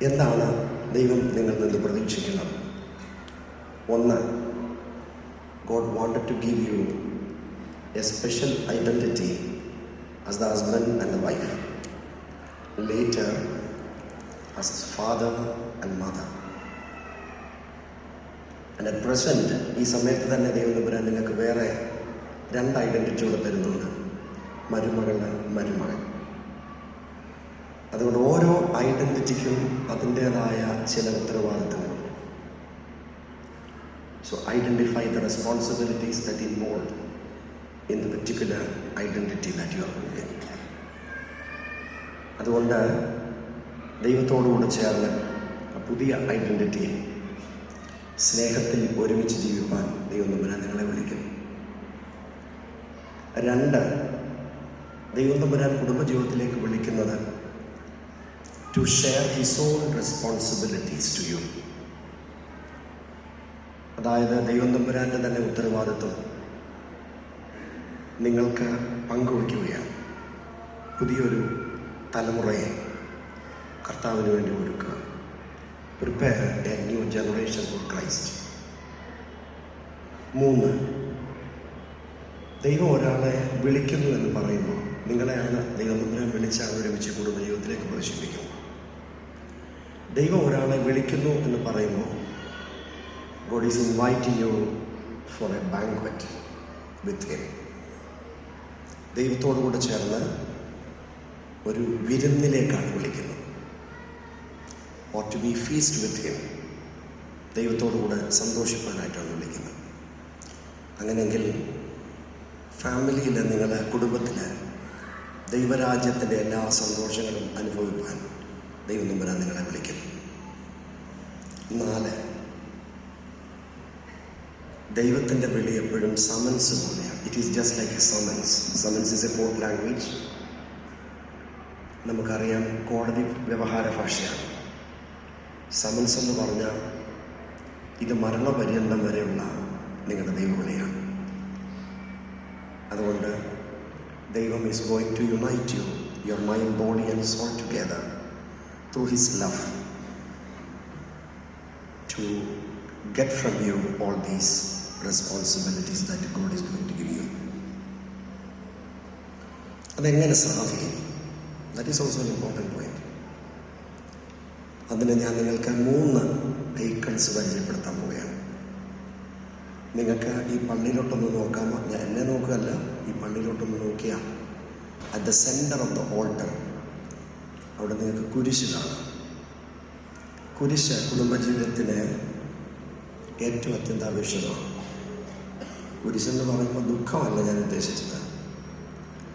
എന്താണ് ദൈവം നിങ്ങളിൽ നിന്ന് പ്രതീക്ഷിക്കുന്നത്? 1, God wanted to give you a special identity as the husband and the wife, later as father and mother. And at present, ഈ സമയത്ത് തന്നെ ദൈവം നിങ്ങൾക്ക് വേറെ 2 ഐഡൻറ്റിറ്റികൾ തരുന്നുണ്ട്, മരുമകൾ, മരുമകൻ. അതുകൊണ്ട് ഓരോ ഐഡൻറ്റിറ്റിക്കും അതിൻ്റേതായ ചില ഉത്തരവാദിത്തങ്ങളുണ്ട്. So identify the responsibilities that involved in the particular identity that you are holding. അതുകൊണ്ട് ദൈവത്തോടുകൂടെ ചേർന്ന് പുതിയ ഐഡൻറ്റിറ്റിയെ സ്നേഹത്തിൽ ഒരുമിച്ച് ജീവിക്കാൻ ദൈവം തമ്പുരാൻ നിങ്ങളെ വിളിക്കുന്നു. 2, ദൈവം തമ്പുരാൻ കുടുംബജീവിതത്തിലേക്ക് വിളിക്കുന്നത് to share his own responsibilities to you. അതായത് ദൈവം തമ്പുരാൻ്റെ തന്നെ ഉത്തരവാദിത്വം നിങ്ങൾക്ക് പങ്കുവയ്ക്കുകയാണ്. പുതിയൊരു തലമുറയെ കർത്താവിന് വേണ്ടി ഒരുക്കുക. Prepare a new generation for Christ. 3, ദൈവം ഒരാളെ വിളിക്കുന്നു എന്ന് പറയുമ്പോൾ നിങ്ങളെയാണ് ദൈവം തമ്പുരാൻ വിളിച്ച ഒരുമിച്ച് കുടുംബജീവിതത്തിലേക്ക് പ്രവേശിപ്പിക്കുന്നത്. ദൈവം ഒരാളെ വിളിക്കുന്നു എന്ന് പറയുമ്പോൾ God is inviting you for a banquet with him. ദൈവത്തോടുകൂടെ ചേർന്ന് ഒരു വിരുന്നിലേക്കാണ് വിളിക്കുന്നത്. or to be feast with him. ദൈവത്തോടുകൂടെ സന്തോഷിപ്പാനായിട്ടാണ് വിളിക്കുന്നത്. അങ്ങനെയെങ്കിൽ ഫാമിലിയിൽ, നിങ്ങളുടെ കുടുംബത്തിൽ ദൈവരാജ്യത്തിൻ്റെ എല്ലാ സന്തോഷങ്ങളും അനുഭവിക്കാൻ ദൈവം തമ്പുരാൻ നിങ്ങളെ വിളിക്കുന്നു. 4, ദൈവത്തിൻ്റെ വിളി എപ്പോഴും സമൻസ് പോലെയാണ്. It is just like A summons. Summons is A court language. നമുക്കറിയാം, കോടതി വ്യവഹാര ഭാഷയാണ്. സമൻസ് എന്ന് പറഞ്ഞാൽ ഇത് മരണപര്യന്തം വരെയുള്ള നിങ്ങളുടെ ദൈവവിളിയാണ്. അതുകൊണ്ട് ദൈവം is going to unite you, your mind, body and soul together through his love, to get from you all these responsibilities that God is going to give you. അതെങ്ങനെ സാധിക്കും? That is also an important point. അതിന് ഞാൻ നിങ്ങൾക്ക് 3 icons പരിചയപ്പെടുത്താൻ പോവുകയാണ്. നിങ്ങൾക്ക് ഈ പള്ളിയിലോട്ടൊന്ന് നോക്കാമോ? ഞാൻ എന്നെ നോക്കുകയല്ല, ഈ പള്ളിയിലോട്ടൊന്ന് നോക്കിയാൽ at the centre of the alter അവിടെ നിങ്ങൾക്ക് കുരിശ് കാണാം. കുരിശ് കുടുംബജീവിതത്തിന് ഏറ്റവും അത്യന്താപേക്ഷിതമാണ്. കുരിശെന്ന് പറയുമ്പോൾ ദുഃഖമല്ല ഞാൻ ഉദ്ദേശിച്ചത്.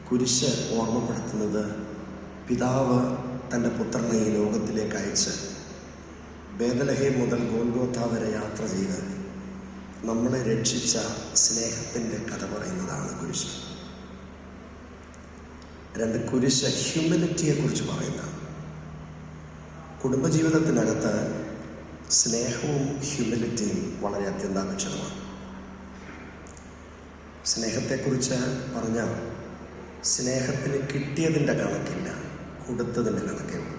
കുരിശ് ഓർമ്മപ്പെടുത്തുന്നത് പിതാവ് തൻ്റെ പുത്രനെ ഈ ലോകത്തിലേക്ക് അയച്ച് ബേദലഹേം മുതൽ ഗോൽഗോഥ വരെ യാത്ര ചെയ്ത് നമ്മളെ രക്ഷിച്ച സ്നേഹത്തിൻ്റെ കഥ പറയുന്നതാണ് കുരിശ്. 2, കുരിശ് ഹ്യൂമിലിറ്റിയെക്കുറിച്ച് പറയുന്നതാണ്. കുടുംബജീവിതത്തിനകത്ത് സ്നേഹവും ഹ്യൂമിലിറ്റിയും വളരെ അത്യന്താപേക്ഷിതമാണ്. സ്നേഹത്തെക്കുറിച്ച് പറഞ്ഞാൽ സ്നേഹത്തിന് കിട്ടിയതിൻ്റെ കണക്കില്ല, കൊടുത്തതിൻ്റെ കണക്കേ ഉള്ളൂ.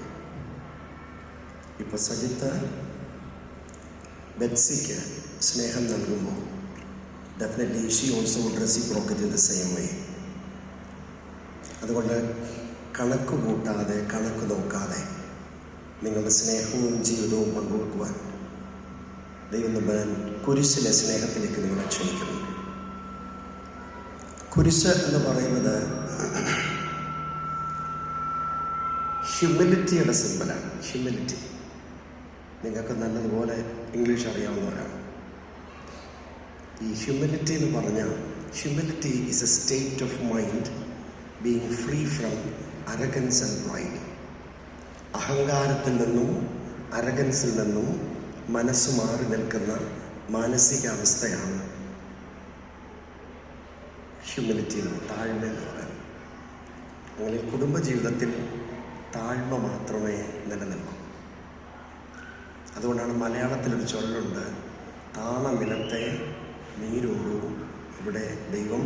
ഇപ്പോൾ സജിത്ത് ബെറ്റ്സിക്ക് സ്നേഹം നൽകുമ്പോൾ definitely she also would reciprocate in the same way. അതുകൊണ്ട് കണക്ക് കൂട്ടാതെ, കണക്ക് നോക്കാതെ നിങ്ങളുടെ സ്നേഹവും ജീവിതവും പങ്കുവെക്കുവാൻ ദൈവം തമ്പുരാൻ കുരിശിലെ സ്നേഹത്തിലേക്ക് നിങ്ങളെ ക്ഷണിക്കുന്നു. കുരിശ് എന്ന് പറയുന്നത് ഹ്യൂമിലിറ്റിയുടെ സിമ്പലാണ്. ഹ്യൂമിലിറ്റി നിങ്ങൾക്ക് നല്ലതുപോലെ ഇംഗ്ലീഷ് അറിയാവുന്നവരാണ്. ഈ ഹ്യൂമിലിറ്റി എന്ന് പറഞ്ഞാൽ, humility is a state of mind being free from arrogance and pride. അഹങ്കാരത്തിൽ നിന്നും അരഗൻസിൽ നിന്നും മനസ്സ് മാറി നിൽക്കുന്ന മാനസികാവസ്ഥയാണ് ഹ്യൂമിലിറ്റി എന്ന്, താഴ്മ എന്ന് പറയുന്നത്. അങ്ങനെ കുടുംബജീവിതത്തിൽ താഴ്മ മാത്രമേ നിലനിൽക്കൂ. അതുകൊണ്ടാണ് മലയാളത്തിലൊരു ചൊല്ലുണ്ട്, താണ നിലത്തെ നീരോടൂ, ഇവിടെ ദൈവം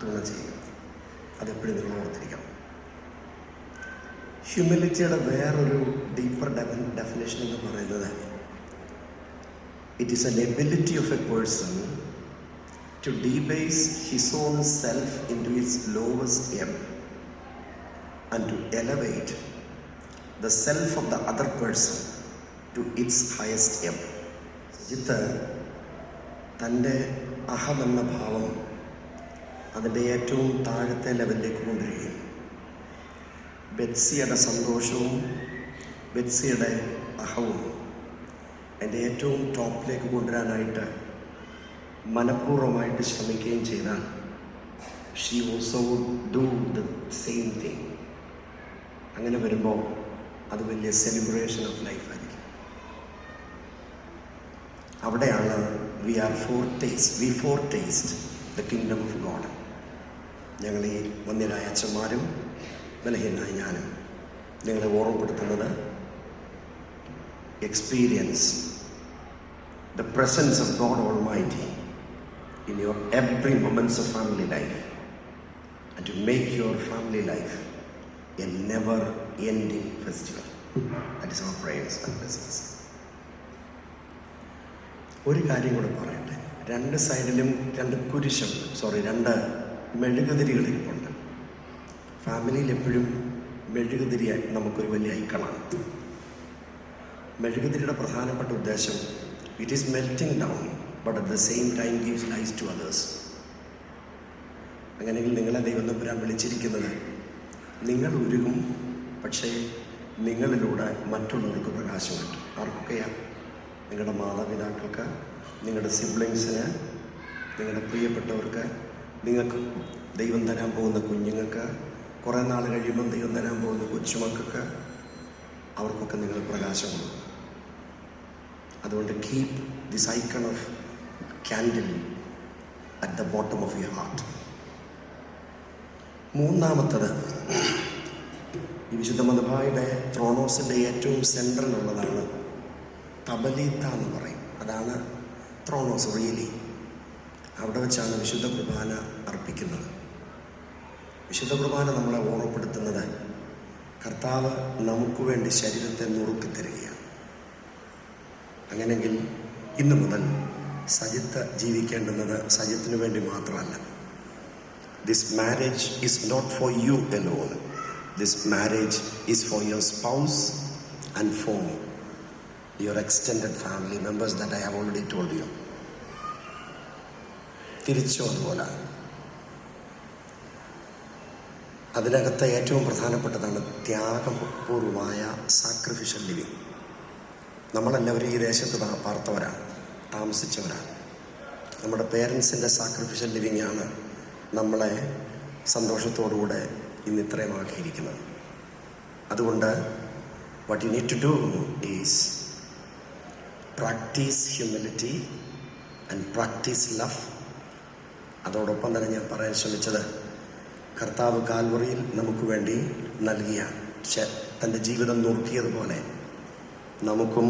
തുണ ചെയ്യും. അതെപ്പോഴും നിങ്ങൾ ഓർത്തിരിക്കണം. ഹ്യൂമിലിറ്റിയുടെ വേറൊരു ഡീപ്പർ ഡെഫിനേഷൻ എന്ന് പറയുന്നത്, it is N ability of A person to debase his own self into its lowest ebb and to elevate the self of the other person to its highest ebb. Jith തൻ്റെ അഹമെന്ന ഭാവം അതിൻ്റെ ഏറ്റവും താഴത്തെ ലെവലിലേക്ക് കൊണ്ടുവരികയും ബെത്സിയുടെ സന്തോഷവും ബെത്സിയുടെ അഹവും അതിൻ്റെ ഏറ്റവും ടോപ്പിലേക്ക് കൊണ്ടുവരാനായിട്ട് മനഃപൂർവ്വമായിട്ട് ശ്രമിക്കുകയും ചെയ്താൽ she also would do the same thing. അങ്ങനെ വരുമ്പോൾ അത് വലിയ സെലിബ്രേഷൻ ഓഫ് ലൈഫ് ആയിരിക്കും. അവിടെയാണ് we foretaste the kingdom of God. ഞങ്ങൾ ഈ വന്യരായ അച്ഛന്മാരും ബലഹീനായ ഞാനും നിങ്ങളെ ഓർമ്മപ്പെടുത്തുന്നത്, experience the presence of God Almighty in your every moments of family life, and to make your family life a never-ending festival. That is our prayers and blessings. ഒരു കാര്യം കൂടെ പറയട്ടെ. രണ്ട് സൈഡിലും രണ്ട് മെഴുകുതിരികൾ ഇരിപ്പുണ്ട്. ഫാമിലിയിൽ എപ്പോഴും മെഴുകുതിരിയായി നമുക്കൊരു വലിയ ഐക്കണാണ്. മെഴുകുതിരിയുടെ പ്രധാനപ്പെട്ട ഉദ്ദേശം, it is melting down but at the same time gives life to others. അങ്ങനെയെങ്കിൽ നിങ്ങളെ ദൈവം തമ്പുരാൻ വിളിച്ചിരിക്കുന്നത്, നിങ്ങൾ ഉരുകും, പക്ഷേ നിങ്ങളിലൂടെ മറ്റുള്ളവർക്ക് പ്രകാശം കിട്ടും. ആർക്കൊക്കെയാണ്? നിങ്ങളുടെ മാതാപിതാക്കൾക്ക്, നിങ്ങളുടെ സിബ്ലിങ്സിന്, നിങ്ങളുടെ പ്രിയപ്പെട്ടവർക്ക്, നിങ്ങൾക്ക് ദൈവം തരാൻ പോകുന്ന കുഞ്ഞുങ്ങൾക്ക്, കുറേ നാൾ കഴിയുമ്പം ദൈവം തരാൻ പോകുന്ന കൊച്ചുമക്കൾക്ക്, അവർക്കൊക്കെ നിങ്ങൾ പ്രകാശം കൊടുക്കും. അതുകൊണ്ട് keep this icon of candle at the bottom of your heart. മൂന്നാമത്തത്, ഈ വിശുദ്ധ മദ്ബായുടെ ത്രോണോസിൻ്റെ ഏറ്റവും സെൻട്രലുള്ളതാണ് തബലീത്ത എന്ന് പറയും. അതാണ് ത്രോണോസ് റിയലി. അവിടെ വെച്ചാണ് വിശുദ്ധ കുർബാന അർപ്പിക്കുന്നത്. വിശുദ്ധ കുർബാന നമ്മളെ ഓർമ്മപ്പെടുത്തുന്നത്, കർത്താവ് നമുക്ക് വേണ്ടി ശരീരത്തെ നുറുക്കി തരികയാണ്. അങ്ങനെയെങ്കിൽ ഇന്നു മുതൽ സജിത്ത് ജീവിക്കേണ്ടുന്നത് സജിത്തിന് വേണ്ടി മാത്രമല്ല. This marriage is not for you alone. This marriage is for your spouse and for your extended family members that I have already told you. തിരിച്ചും അതുപോലെ. അതിനകത്ത് ഏറ്റവും പ്രധാനപ്പെട്ടതാണ് ത്യാഗപൂർവമായ സാക്രിഫിഷ്യൽ ലിവിങ്. നമ്മളെല്ലാവരും ഈ ദേശത്ത് പാർത്തവരാണ്, താമസിച്ചവരാണ്. നമ്മുടെ പേരൻസിൻ്റെ സാക്രിഫിഷ്യൽ ലിവിങ്ങാണ് നമ്മളെ സന്തോഷത്തോടുകൂടെ ഇന്ന് ഇത്രയും ആക്കിയിരിക്കുന്നത്. അതുകൊണ്ട് what you need to do is practise humility and practise love. അതോടൊപ്പം തന്നെ ഞാൻ പറയാൻ ശ്രമിച്ചത്, കർത്താവ് കാൽവറിയിൽ നമുക്ക് വേണ്ടി നൽകിയ തൻ്റെ ജീവിതം നുറുക്കിയതുപോലെ നമുക്കും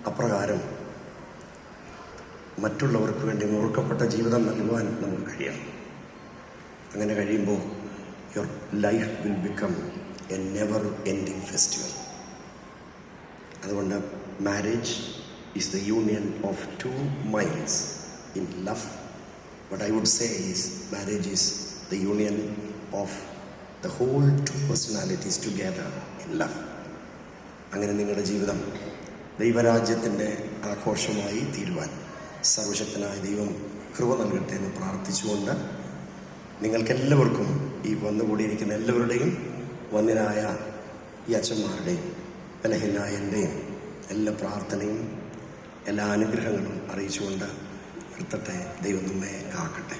അപ്രകാരം മറ്റുള്ളവർക്ക് വേണ്ടി നുറുക്കപ്പെട്ട ജീവിതം നൽകുവാൻ നമുക്ക് കഴിയണം. അങ്ങനെ കഴിയുമ്പോൾ your life will become a never ending festival. അതുകൊണ്ട് marriage is the union of two minds in love. What I would say is marriage is the union of the whole two personalities together in love. അങ്ങനെ നിങ്ങളുടെ ജീവിതം ദൈവരാജ്യത്തിൻ്റെ ആഘോഷമായി തീരുവാൻ സർവശക്തനായ ദൈവം കൃപ നൽകട്ടെ എന്ന് പ്രാർത്ഥിച്ചുകൊണ്ട്, നിങ്ങൾക്കെല്ലാവർക്കും, ഈ വന്നുകൂടിയിരിക്കുന്ന എല്ലാവരുടെയും വന്യനായ ഈ അച്ഛന്മാരുടെയും ബലഹീനായ എൻ്റെയും എല്ലാ പ്രാർത്ഥനയും എല്ലാ അനുഗ്രഹങ്ങളും അറിയിച്ചുകൊണ്ട് നിർത്തട്ടെ. ദൈവം നമ്മെ കാക്കട്ടെ.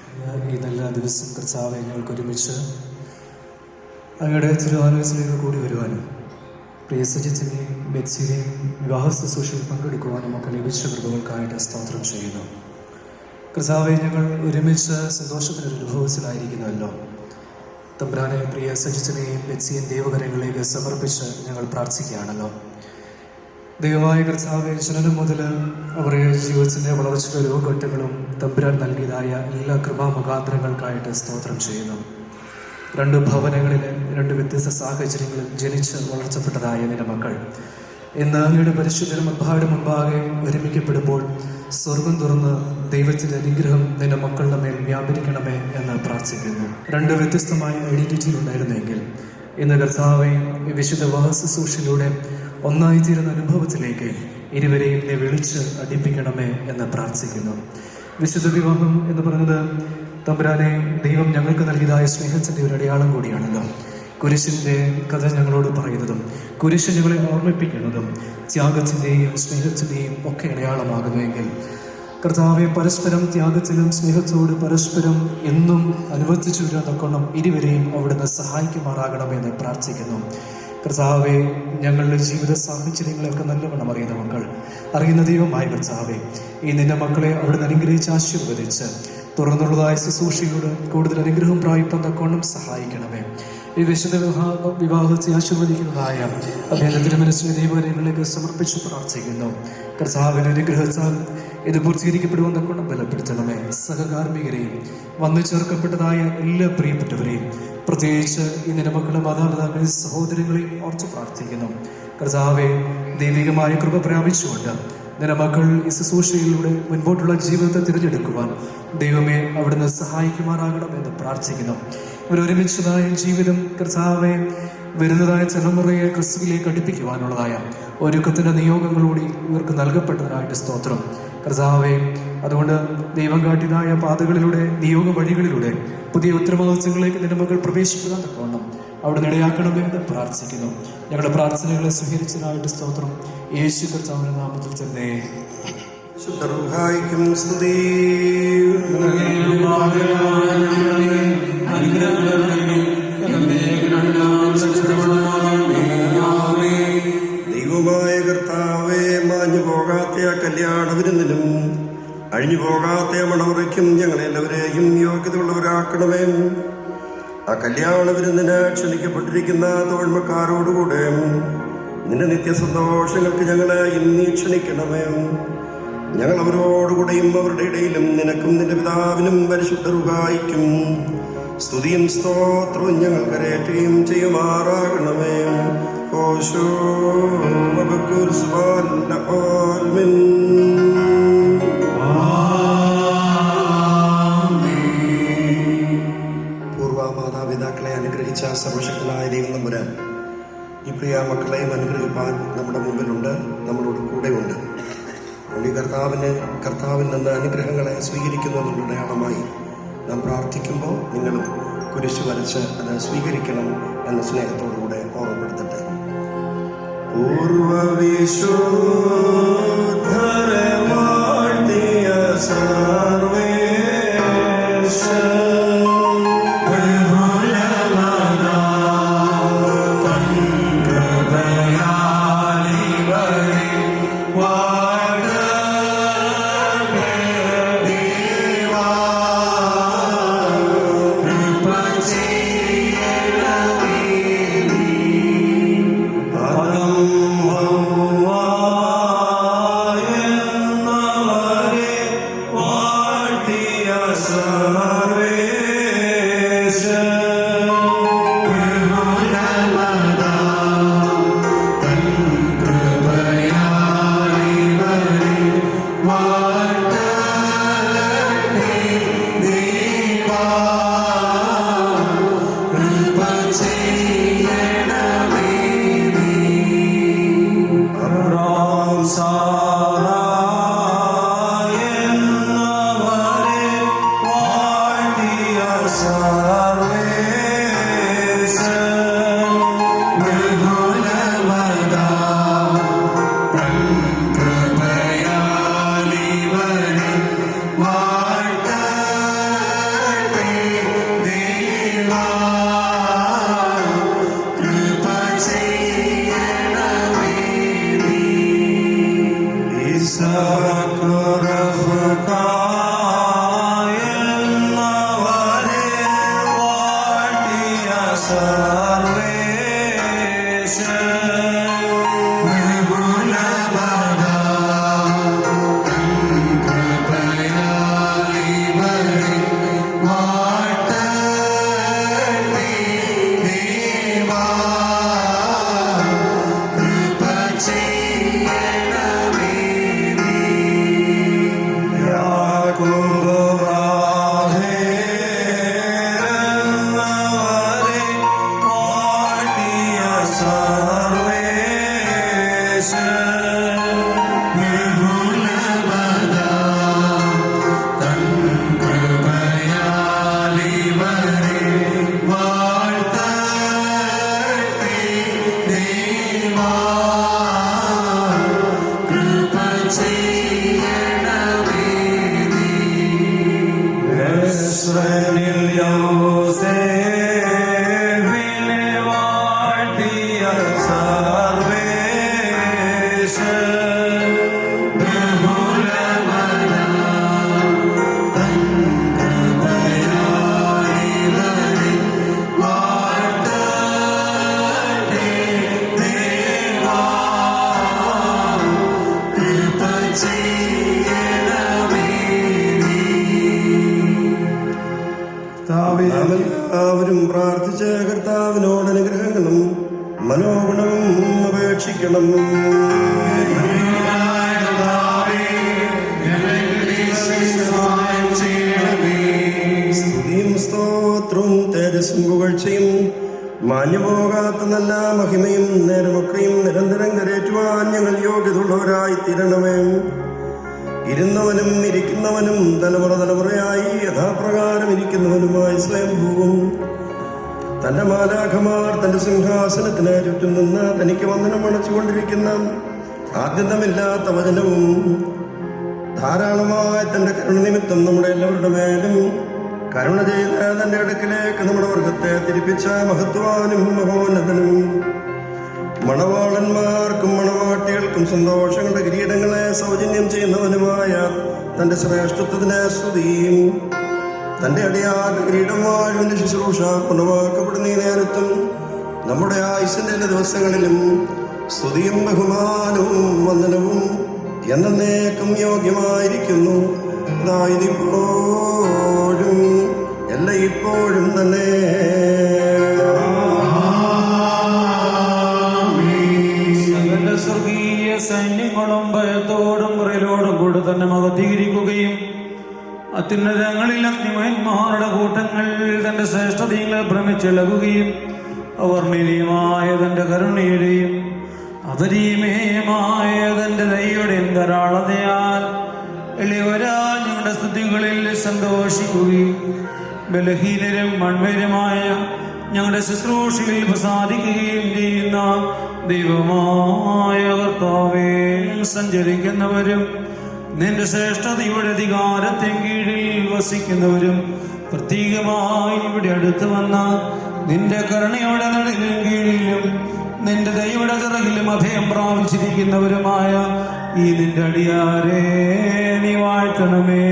ഈ നല്ല ദിവസം കർത്താവെ ഞങ്ങൾക്ക് ഒരുമിച്ച് അങ്ങയുടെ തിരുവാലോചനയിൽ കൂടി വരുവാനും പ്രിയ സജിത്തിനെയും ബെറ്റ്സിനെയും വിവാഹ ശുശ്രൂഷയിൽ പങ്കെടുക്കുവാനും ഒക്കെ ലഭിച്ച കൃപകൾക്കായിട്ട് സ്തോത്രം ചെയ്യുന്നു. കർത്താവെ ഞങ്ങൾ ഒരുമിച്ച് സന്തോഷത്തിനൊരു അനുഭവത്തിലായിരിക്കുന്നുവല്ലോ. തമ്പുരാനെ പ്രിയ സജിത്തിനെയും ബെറ്റ്സിയെയും ദൈവകരങ്ങളിലേക്ക് സമർപ്പിച്ച് ഞങ്ങൾ പ്രാർത്ഥിക്കുകയാണല്ലോ. ദൈവമായ കർത്താവെ, ജനനം മുതൽ അവരുടെ ജീവിതത്തിൻ്റെ വളർച്ചയുടെ ഓരോ ഘട്ടങ്ങളും തമ്പുരാൻ നൽകിയതായ എല്ലാ കൃപാമുഖാന്തരങ്ങൾക്കായിട്ട് സ്തോത്രം ചെയ്യുന്നു. 2 ഭവനങ്ങളിലെ 2 വ്യത്യസ്ത സാഹചര്യങ്ങളിൽ ജനിച്ച് വളർച്ചപ്പെട്ടതായ നിന്റെ മക്കൾ ഇന്ന് അങ്ങയുടെ പരിശുദ്ധനും അബ്ബായുടെ മുൻപാകെ ഒരുമിക്കപ്പെടുമ്പോൾ സ്വർഗം തുറന്ന് ദൈവത്തിൻ്റെ അനുഗ്രഹം നിന്റെ മക്കളുടെ മേൽ വ്യാപരിക്കണമേ എന്ന് പ്രാർത്ഥിക്കുന്നു. 2 വ്യത്യസ്തമായ ഐഡന്റിറ്റിയിൽ ഉണ്ടായിരുന്നെങ്കിൽ ഇന്ന് കർത്താവെ ഈ വിശുദ്ധ ശുശ്രൂഷയിലൂടെ ഒന്നായിത്തീരുന്ന അനുഭവത്തിലേക്ക് ഇരുവരെയും നീ വിളിച്ച് അടുപ്പിക്കണമേ എന്ന് പ്രാർത്ഥിക്കുന്നു. വിശുദ്ധ വിവാഹം എന്ന് പറയുന്നത് തമ്പുരാനെ ദൈവം ഞങ്ങൾക്ക് നൽകിയതായ സ്നേഹത്തിൻ്റെ ഒരു അടയാളം കൂടിയാണല്ലോ. കുരിശിൻ്റെ കഥ ഞങ്ങളോട് പറയുന്നതും കുരിശ് ഞങ്ങളെ ഓർമ്മിപ്പിക്കുന്നതും ത്യാഗത്തിൻ്റെയും സ്നേഹത്തിൻ്റെയും ഒക്കെ അടയാളമാകുന്നുവെങ്കിൽ കർത്താവെ പരസ്പരം ത്യാഗത്തിലും സ്നേഹത്തോട് പരസ്പരം എന്നും അനുവർത്തിച്ചു വരുന്നതൊക്കെ ഇരുവരെയും അവിടുന്ന് സഹായിക്കുമാറാകണമെന്ന് പ്രാർത്ഥിക്കുന്നു. കർത്താവെ, ഞങ്ങളുടെ ജീവിത സാഹചര്യങ്ങളെയൊക്കെ നല്ലവണ്ണം അറിയുന്ന മക്കൾ, അറിയുന്ന ദൈവമായ കർത്താവെ, ഈ നിന്റെ മക്കളെ അവിടുന്ന് അനുഗ്രഹിച്ച് ആശീർവദിച്ച് തുറന്നുള്ളതായ ശുശ്രൂഷയോട് കൂടുതൽ അനുഗ്രഹം പ്രാപിപ്പാൻ തക്കോണം സഹായിക്കണമേ. ഈ വിശുദ്ധ വിവാഹത്തെ ആശീർവദിക്കുന്നതായ അദ്ദേഹത്തിന്റെ മനസ്സിലെ ദൈവകരങ്ങളിലേക്ക് സമർപ്പിച്ച് പ്രാർത്ഥിക്കുന്നു. കർത്താവിന്റെ അനുഗ്രഹത്താൽ ഇത് പൂർത്തീകരിക്കപ്പെടുവാൻ തക്കോണം ബലപ്പെടുത്തണമേ. സഹകാർമ്മികരെയും വന്നു ചേർക്കപ്പെട്ടതായ എല്ലാ പ്രിയപ്പെട്ടവരെയും പ്രത്യേകിച്ച് ഇന്നിന്റെ മക്കളുടെ മാതാപിതാക്കളെ സഹോദരങ്ങളെയും ഓർത്ത് പ്രാർത്ഥിക്കുന്നു. കർത്താവെ, ദൈവികമായ കൃപ പ്രാപിച്ചുകൊണ്ട് നിന്റെ മക്കൾ ഈ ശുശ്രൂഷയിലൂടെ മുൻപോട്ടുള്ള ജീവിതത്തെ തിരഞ്ഞെടുക്കുവാൻ ദൈവമേ അവിടുന്ന് സഹായിക്കുമാറാകണം എന്ന് പ്രാർത്ഥിക്കുന്നു. ഇവരൊരുമിച്ചതായ ജീവിതം കർത്താവെ വരുന്നതായ തലമുറയെ ക്രിസ്തുവിലേക്ക് അടുപ്പിക്കുവാനുള്ളതായ ഒരുക്കത്തിന്റെ നിയോഗങ്ങളോടി ഇവർക്ക് നൽകപ്പെട്ടതിനായിട്ട് സ്തോത്രം. കർത്താവെ, അതുകൊണ്ട് ദൈവം കാട്ടിയതായ പാതകളിലൂടെ നിയോഗ വഴികളിലൂടെ പുതിയ ഉത്തരവാദിത്തങ്ങളിലേക്ക് നിന്റെ മക്കൾ പ്രവേശിക്കാൻ തക്കവണ്ണം അവിടെ ഇടയാക്കണമേ എന്ന് പ്രാർത്ഥിക്കുന്നു. ഞങ്ങളുടെ പ്രാർത്ഥനകളെ സ്വീകരിച്ചതിനായിട്ട് സ്തോത്രം. യേശു കർത്താവിന്റെ നാമത്തിൽ തന്നെ.
ദൈവമായ കർത്താവേ, മാഞ്ഞു പോകാത്ത കല്യാണ വിരുന്നിലും അഴിഞ്ഞു പോകാത്ത മണമുറയ്ക്കും ഞങ്ങളെല്ലാവരെയും യോഗ്യതയുള്ളവരാക്കണമേ. ആ കല്യാണ വിരുന്നിന് ക്ഷണിക്കപ്പെട്ടിരിക്കുന്ന തോഴ്മക്കാരോടുകൂടെ നിന്റെ നിത്യസന്തോഷങ്ങൾക്ക് ഞങ്ങളെ ഇന്നീ ക്ഷണിക്കണമേ. ഞങ്ങൾ അവരോടുകൂടെയും അവരുടെ ഇടയിലും നിനക്കും നിന്റെ പിതാവിനും പരിശുദ്ധ റൂഹായിക്കും സ്തുതിയും സ്തോത്രവും ഞങ്ങൾ കരയറ്റുകയും ചെയ്യുമാറാകണമേ. ഓശോ മാതാപിതാക്കളെ അനുഗ്രഹിച്ച സർവശക്തനായ ദൈവം തമ്പുരാൻ ഈ പ്രിയ മക്കളെയും അനുഗ്രഹിപ്പാൻ നമ്മുടെ മുമ്പിലുണ്ട്, നമ്മളോട് കൂടെയുണ്ട്. ഈ കർത്താവിൽ നിന്ന് അനുഗ്രഹങ്ങളെ സ്വീകരിക്കുന്നതിനുള്ള അടയാളമായി നാം പ്രാർത്ഥിക്കുമ്പോൾ നിങ്ങളും കുരിശ് വരച്ച് അത് സ്വീകരിക്കണം എന്ന സ്നേഹത്തോടുകൂടെ ഓർമ്മപ്പെടുത്തട്ടെ. പൂർവവിശുദ്ധരമാഴ്ത്തിയ എല്ലാവരും പ്രാർത്ഥിച്ച് കർത്താവിനോട് അനുഗ്രഹങ്ങളും മനോഗുണവും അപേക്ഷിക്കണം. സ്തുതിയും സ്തോത്രവും തേജസ്സും പുകഴ്ചയും മാഞ്ഞുപോകാത്ത നല്ല മഹിമയും നേരമൊക്കെയും നിരന്തരം കരേറ്റുവാൻ ഞങ്ങൾ യോഗ്യതയുള്ളവരായി തീരണമേ. ഇരുന്നവനും ഇരിക്കുന്നവനും തലമുറ തലമുറയായി യഥാപ്രകാരം ഇരിക്കുന്നവനുമായി സ്വയംഭൂവും തന്റെ മാലാഖമാർ തന്റെ സിംഹാസനത്തിന് ചുറ്റും നിന്ന് തനിക്ക് വന്ദനം അണച്ചുകൊണ്ടിരിക്കുന്ന ആദ്യന്തമില്ലാത്ത വചനവും ധാരാളമായ തന്റെ കരുണ നിമിത്തം നമ്മുടെ എല്ലാവരുടെ മേലും കരുണ ചെയ്ത് തന്റെ അടുക്കിലേക്ക് നമ്മുടെ വർഗത്തെ തിരിപ്പിച്ച മഹത്വാനും മഹോന്നതനും മണവാളന്മാർക്കും മണവാട്ടികൾക്കും സന്തോഷങ്ങളുടെ കിരീടങ്ങളെ സൗജന്യം ചെയ്യുന്നവനുമായ തന്റെ ശ്രേഷ്ഠത്വത്തിന് സ്തുതിയും തന്റെ അടിയാന്റെ കിരീടം വാഴുവിന്റെ ശുശ്രൂഷ ഗുണമാക്കപ്പെടുന്ന ഈ നേരത്തും നമ്മുടെ ആയുസ്സിന്റെ എല്ലാ ദിവസങ്ങളിലും സ്തുതിയും ബഹുമാനവും വന്ദനവും എന്നേക്കും യോഗ്യമായിരിക്കുന്നു. അതായത് ഇപ്പോഴും എല്ലാ ഇപ്പോഴും തന്നെ.
സ്വർഗീയ സൈന്യങ്ങളും ഭയത്തോടും കുറയിലോടും കൂടെ തന്നെ മഹത്തീകരിക്കുകയും അത്യുന്നതങ്ങളിൽ അഗ്നിമയന്മാരുടെ കൂട്ടങ്ങൾ തന്റെ ശ്രേഷ്ഠതയെ ഭ്രമിച്ചിളകുകയും അവർണ്ണനീയമായ തന്റെ കരുണയുടെയും അപരീമേയമായ തന്റെ ദയയുടെയും ധാരാളതയാൽ എളിയവരാ ഞങ്ങളുടെ സ്തുതികളിൽ സന്തോഷിക്കുകയും ബലഹീനരും മൺമയരുമായ ഞങ്ങളുടെ ശുശ്രൂഷയിൽ പ്രസാദിക്കുകയും ചെയ്യുന്ന ദൈവമായ കർത്താവേ, സഞ്ചരിക്കുന്നവരും നിന്റെ ശ്രേഷ്ഠതയുടെ അധികാരത്തെ കീഴിൽ വസിക്കുന്നവരും പ്രത്യേകമായി ഇവിടെ അടുത്ത് വന്ന നിന്റെ കരുണയുടെ നിഴലിൻ കീഴിലും നിന്റെ ദയയുടെ ചിറകിലും അഭയം പ്രാപിച്ചിരിക്കുന്നവരുമായ ഈ നിന്റെ അടിയാരെ നീ വാഴ്ത്തണമേ.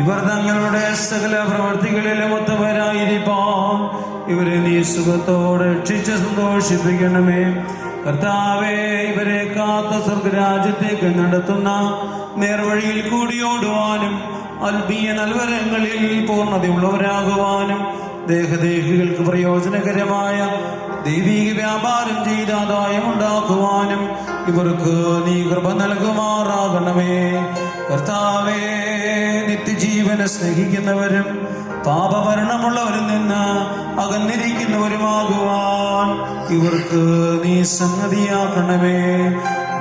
ഇവർ തങ്ങളുടെ സകല പ്രവർത്തികളിലും ഒത്തവരായിരിക്കാൻ ഇവരെ നീ സുഖത്തോടെ രക്ഷിച്ച് സന്തോഷിപ്പിക്കണമേ. കർത്താവേ, ഇവരെ കാത്ത സ്വർഗരാജ്യത്തേക്ക് നടത്തുന്ന നേർവഴിയിൽ കൂടിയോടുവാനും ആത്മീയ നൽവരങ്ങളിൽ പൂർണ്ണതയുള്ളവരാകുവാനും ദേഹദേഹികൾക്ക് പ്രയോജനകരമായ ദൈവീക വ്യാപാരം ചെയ്ത് ആദായമുണ്ടാക്കുവാനും ഇവർക്ക് നീ കൃപ നൽകുമാറാകണമേ. കർത്താവേ, നിത്യജീവനെ സ്നേഹിക്കുന്നവരും പാപഭരണമുള്ളവരിൽ നിന്ന് അകന്നിരിക്കുന്നവരുമാകുവാൻ ഇവർക്ക് നീ സംഗതിയാക്കണമേ.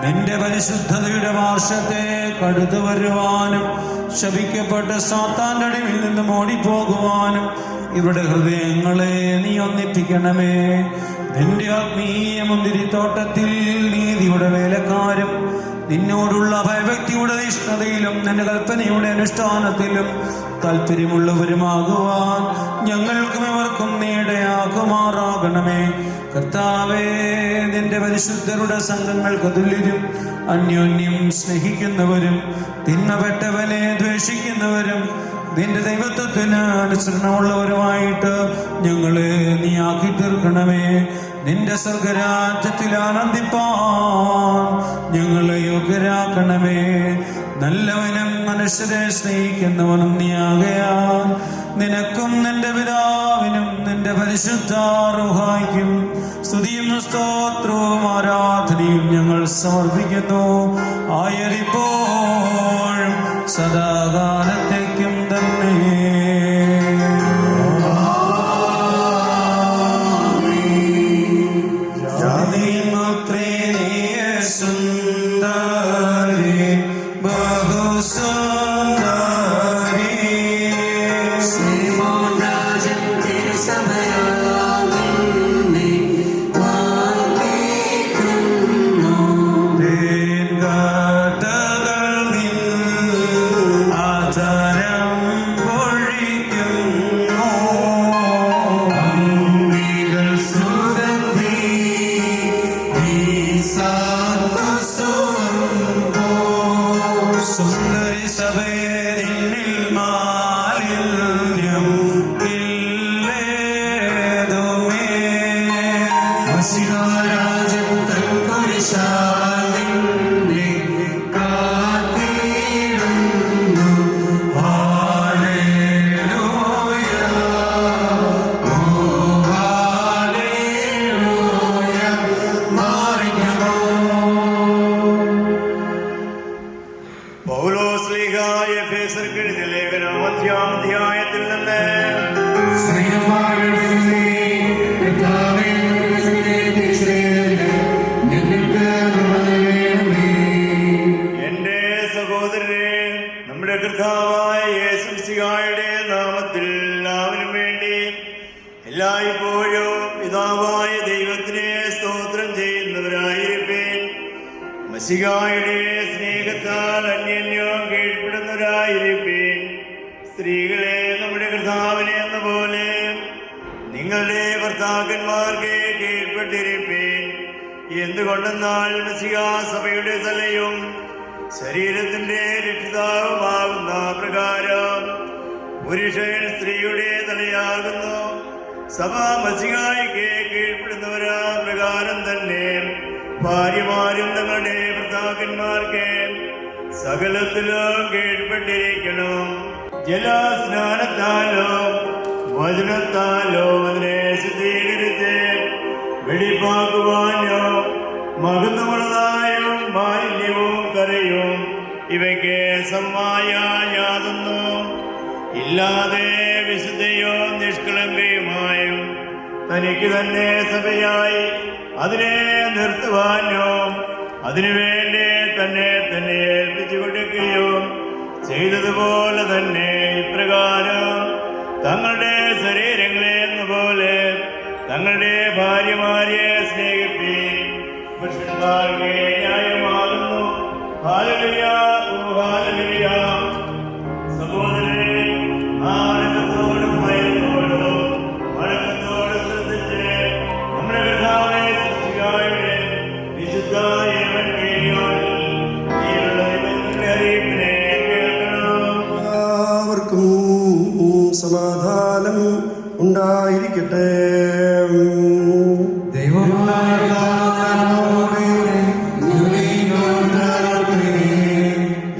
നിന്റെ പരിശുദ്ധതയുടെ വർഷത്തെ കടുത്തു വരുവാനും ശപിക്കപ്പെട്ട സാത്താന്റെ അടിവിൽ നിന്നും ഓടിപ്പോകുവാനും ഇവരുടെ ഹൃദയങ്ങളെ നീ ഒന്നിപ്പിക്കണമേ. നിന്റെ ആത്മീയ മുന്തിരിത്തോട്ടത്തിൽ നീതിയുടെ വേലക്കാരും നിന്നോടുള്ള ഭയഭക്തിയുടെ നിഷ്ഠതയിലും നിന്റെ കൽപ്പനയുടെ അനുഷ്ഠാനത്തിലും താല്പര്യമുള്ളവരുമാകുവാൻ ഞങ്ങൾക്കും ഇവർക്കും നീ ഇടയാക്കുമാറാകണമേ. കർത്താവേ, നിന്റെ പരിശുദ്ധരുടെ സംഘങ്ങൾക്ക് തുല്യരും അന്യോന്യം സ്നേഹിക്കുന്നവരും തിന്മപ്പെട്ടവനെ ദ്വേഷിക്കുന്നവരും നിന്റെ ദൈവത്വത്തിന് അനുസരണമുള്ളവരുമായിട്ട് ഞങ്ങളെ നീ ആക്കി തീർക്കണമേ. നിന്റെ സ്വർഗരാജ്യത്തിൽ ആനന്ദിപ്പാൻ ഞങ്ങളെ യോഗ്യരാക്കണമേ. നല്ലവനും മനുഷ്യരെ സ്നേഹിക്കുന്നവനും നീ ആകയാൽ നിനക്കും നിന്റെ പിതാവിനും നിന്റെ പരിശുദ്ധ റൂഹായ്ക്കും സ്തുതിയും സ്തോത്രവും ആരാധനയും ഞങ്ങൾ സമർപ്പിക്കുന്നു. ആയതിപ്പോഴും സദാകാലത്തേക്കും തന്നെ.
എല്ലായ്പ്പോഴും പിതാവായ ദൈവത്തിനെ സ്തോത്രം ചെയ്യുന്നവരായിരിപ്പീൻ. മശിഹായുടെ സ്നേഹത്താൽ അന്യോന്യം കീഴ്പ്പെടുന്നവരായിരിപ്പീൻ. സ്ത്രീകളെ നമ്മുടെ കർത്താവിനെ എന്ന പോലെ നിങ്ങളുടെ ഭർത്താക്കന്മാർക്ക് കീഴ്പ്പെട്ടിരിപ്പീൻ. എന്തുകൊണ്ടെന്നാൽ മശിഹാ സഭയുടെ തലയും ശരീരത്തിന്റെ രക്ഷിതാവുമാകുന്ന പ്രകാരം പുരുഷൻ സ്ത്രീയുടെ തലയാകുന്നു. സഭ മശിഹായ്ക്ക് കീഴ്പ്പെടുന്നവരാ പ്രകാരം തന്നെ ഭാര്യമാരും തങ്ങളുടെ ഭർത്താക്കന്മാർക്ക് സകലത്തിലും കീഴ്പ്പെട്ടിരിക്കണം. ജലസ്നാനത്താലോ വചനത്താലോ അതിനെ ശുദ്ധീകരിച്ച് വെടിപ്പാക്കുവാനോ മഹത്വമുള്ളതായും മാലിന്യവും കരയും ഇവയ്ക്ക് സമമായ യാതൊന്നും ഇല്ലാതെ വിശുദ്ധയോ നിഷ്കളങ്കയുമായും തനിക്ക് തന്നെ സഭയായി അതിനെ നിർത്തുവാനോ അതിനുവേണ്ടി തന്നെ തന്നെ ഏൽപ്പിച്ചു കൊടുക്കുകയും ചെയ്തതുപോലെ തന്നെ ഇപ്രകാരം തങ്ങളുടെ ശരീരങ്ങളെ എന്നപോലെ തങ്ങളുടെ ഭാര്യമാരെ സ്നേഹിപ്പീൻ. പുരുഷന്മാർക്ക് ന്യായമാകുന്നു. ഹല്ലേലൂയ, ഓ ഹല്ലേലൂയ. സഹോദരനെ, ആനന്ദത്തോടും ഭയത്തോടും വഴക്കത്തോടും ശ്രദ്ധിച്ച് നമ്മുടെ കർത്താവേ മിശിഹായുടെ വിശുദ്ധ ഏവൻഗേലിയോനിൽ ജീവനുള്ള ദൈവത്തിന്റെ അറിയിപ്പിനെ കേൾക്കണം.
എല്ലാവർക്കും സമാധാനം ഉണ്ടായിരിക്കട്ടെ.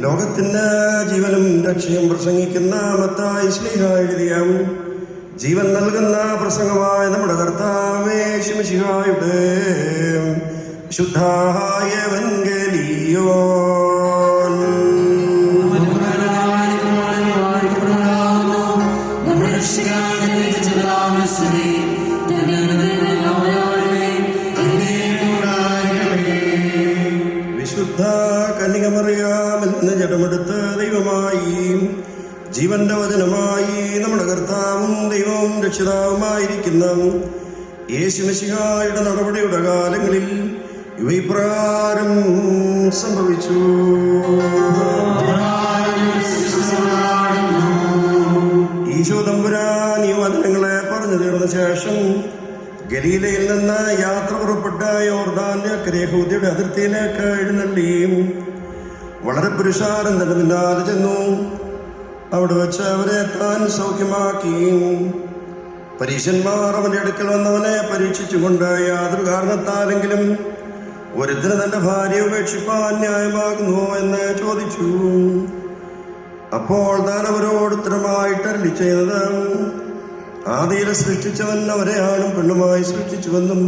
ലോകത്തിന് ജീവനും രക്ഷയും പ്രസംഗിക്കുന്ന മത്തായി ശ്ലീഹ എഴുതിയ ജീവൻ നൽകുന്ന പ്രസംഗമായ നമ്മുടെ കർത്താവേ മിശിഹായുടെ ശുദ്ധായ എവൻഗേലിയോൻ. വിശുദ്ധ കന്യകമറിയാമിൽ നിന്ന് ജഡമെടുത്ത് ദൈവമായി ജീവന്റെ വചനമായി നമ്മുടെ കർത്താവും ദൈവവും രക്ഷിതാവുമായിരിക്കുന്ന യേശു മിശിഹായുടെ നടപടിയുടെ കാലങ്ങളിൽ ഇവ ഇപ്രകാരം സംഭവിച്ചു. ഈശോ തമ്പുരാൻ ഈ വചനങ്ങളെ പറഞ്ഞു തീർന്ന ശേഷം ഗലീലയിൽ നിന്ന് യാത്ര പുറപ്പെട്ട യോർദാന്റെ അക്കരെ യഹൂദയുടെ അതിർത്തിയിലേക്ക് എഴുന്നള്ളി വളരെ പുരുഷാരം തന്നെ പിന്നാലെ ചെന്നു. അവിടെ വെച്ച് അവരെ താൻ സൗഖ്യമാക്കി. പരീശന്മാർ അവന്റെ അടുക്കൽ വന്നവനെ പരീക്ഷിച്ചുകൊണ്ട് യാതൊരു കാരണത്താലെങ്കിലും ഒരുത്തിന് തന്റെ ഭാര്യയെ ഉപേക്ഷിപ്പാൻ ന്യായമാകുന്നുവോ എന്ന് ചോദിച്ചു. അപ്പോൾ താൻ അവരോട് ഉത്തരമായിട്ട് അരുളി ചെയ്തത്, ആദിയിൽ സൃഷ്ടിച്ചവൻ അവരെ ആണും പെണ്ണുമായി സൃഷ്ടിച്ചുവെന്നും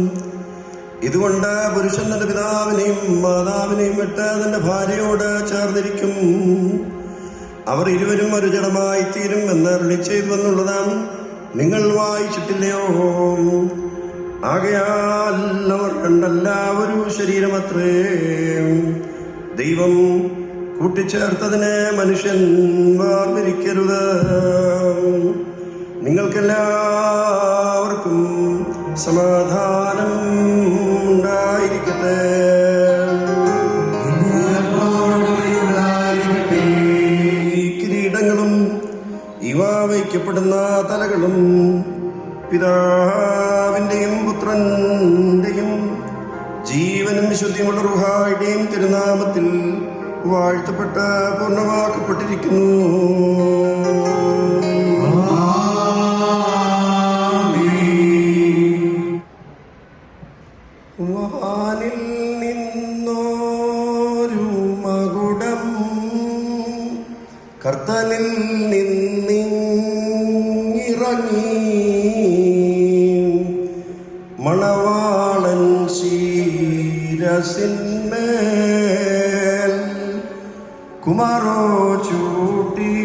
ഇതുകൊണ്ട് പുരുഷൻ തന്റെ പിതാവിനെയും മാതാവിനെയും വിട്ട് തന്റെ ഭാര്യയോട് ചേർന്നിരിക്കും, അവർ ഇരുവരും ഒരു ജഡമായി തീരും എന്ന് അരുളി ചെയ്തുവെന്നുള്ളത് നിങ്ങൾ വായിച്ചിട്ടില്ലയോ? ആകയാൽ അവർ രണ്ടല്ല ഒരു ശരീരമത്രേ. ദൈവം കൂട്ടിച്ചേർത്തതിനെ മനുഷ്യൻ വേർതിരിക്കരുത്. നിങ്ങൾക്കെല്ലാവർക്കും സമാധാനം ഉണ്ടായിരിക്കട്ടെ. ഈ കിരീടങ്ങളും ഇവ വയ്ക്കപ്പെടുന്ന തലകളും പിതാവിൻ്റെയും പുത്രൻ്റെയും ജീവനും വിശുദ്ധിയുമുള്ള റുഹായുടെയും തിരുനാമത്തിൽ വാഴ്ത്തപ്പെട്ട് പൂർണ്ണമാക്കപ്പെട്ടിരിക്കുന്നു. വാനിൽ നിന്നോരു മകുടം കർത്തനിൽ നിന്നിറങ്ങി, മണവാളൻ ശിരസിന്മേൽ കുമാരോ ചൂട്ടിയിടുന്നു.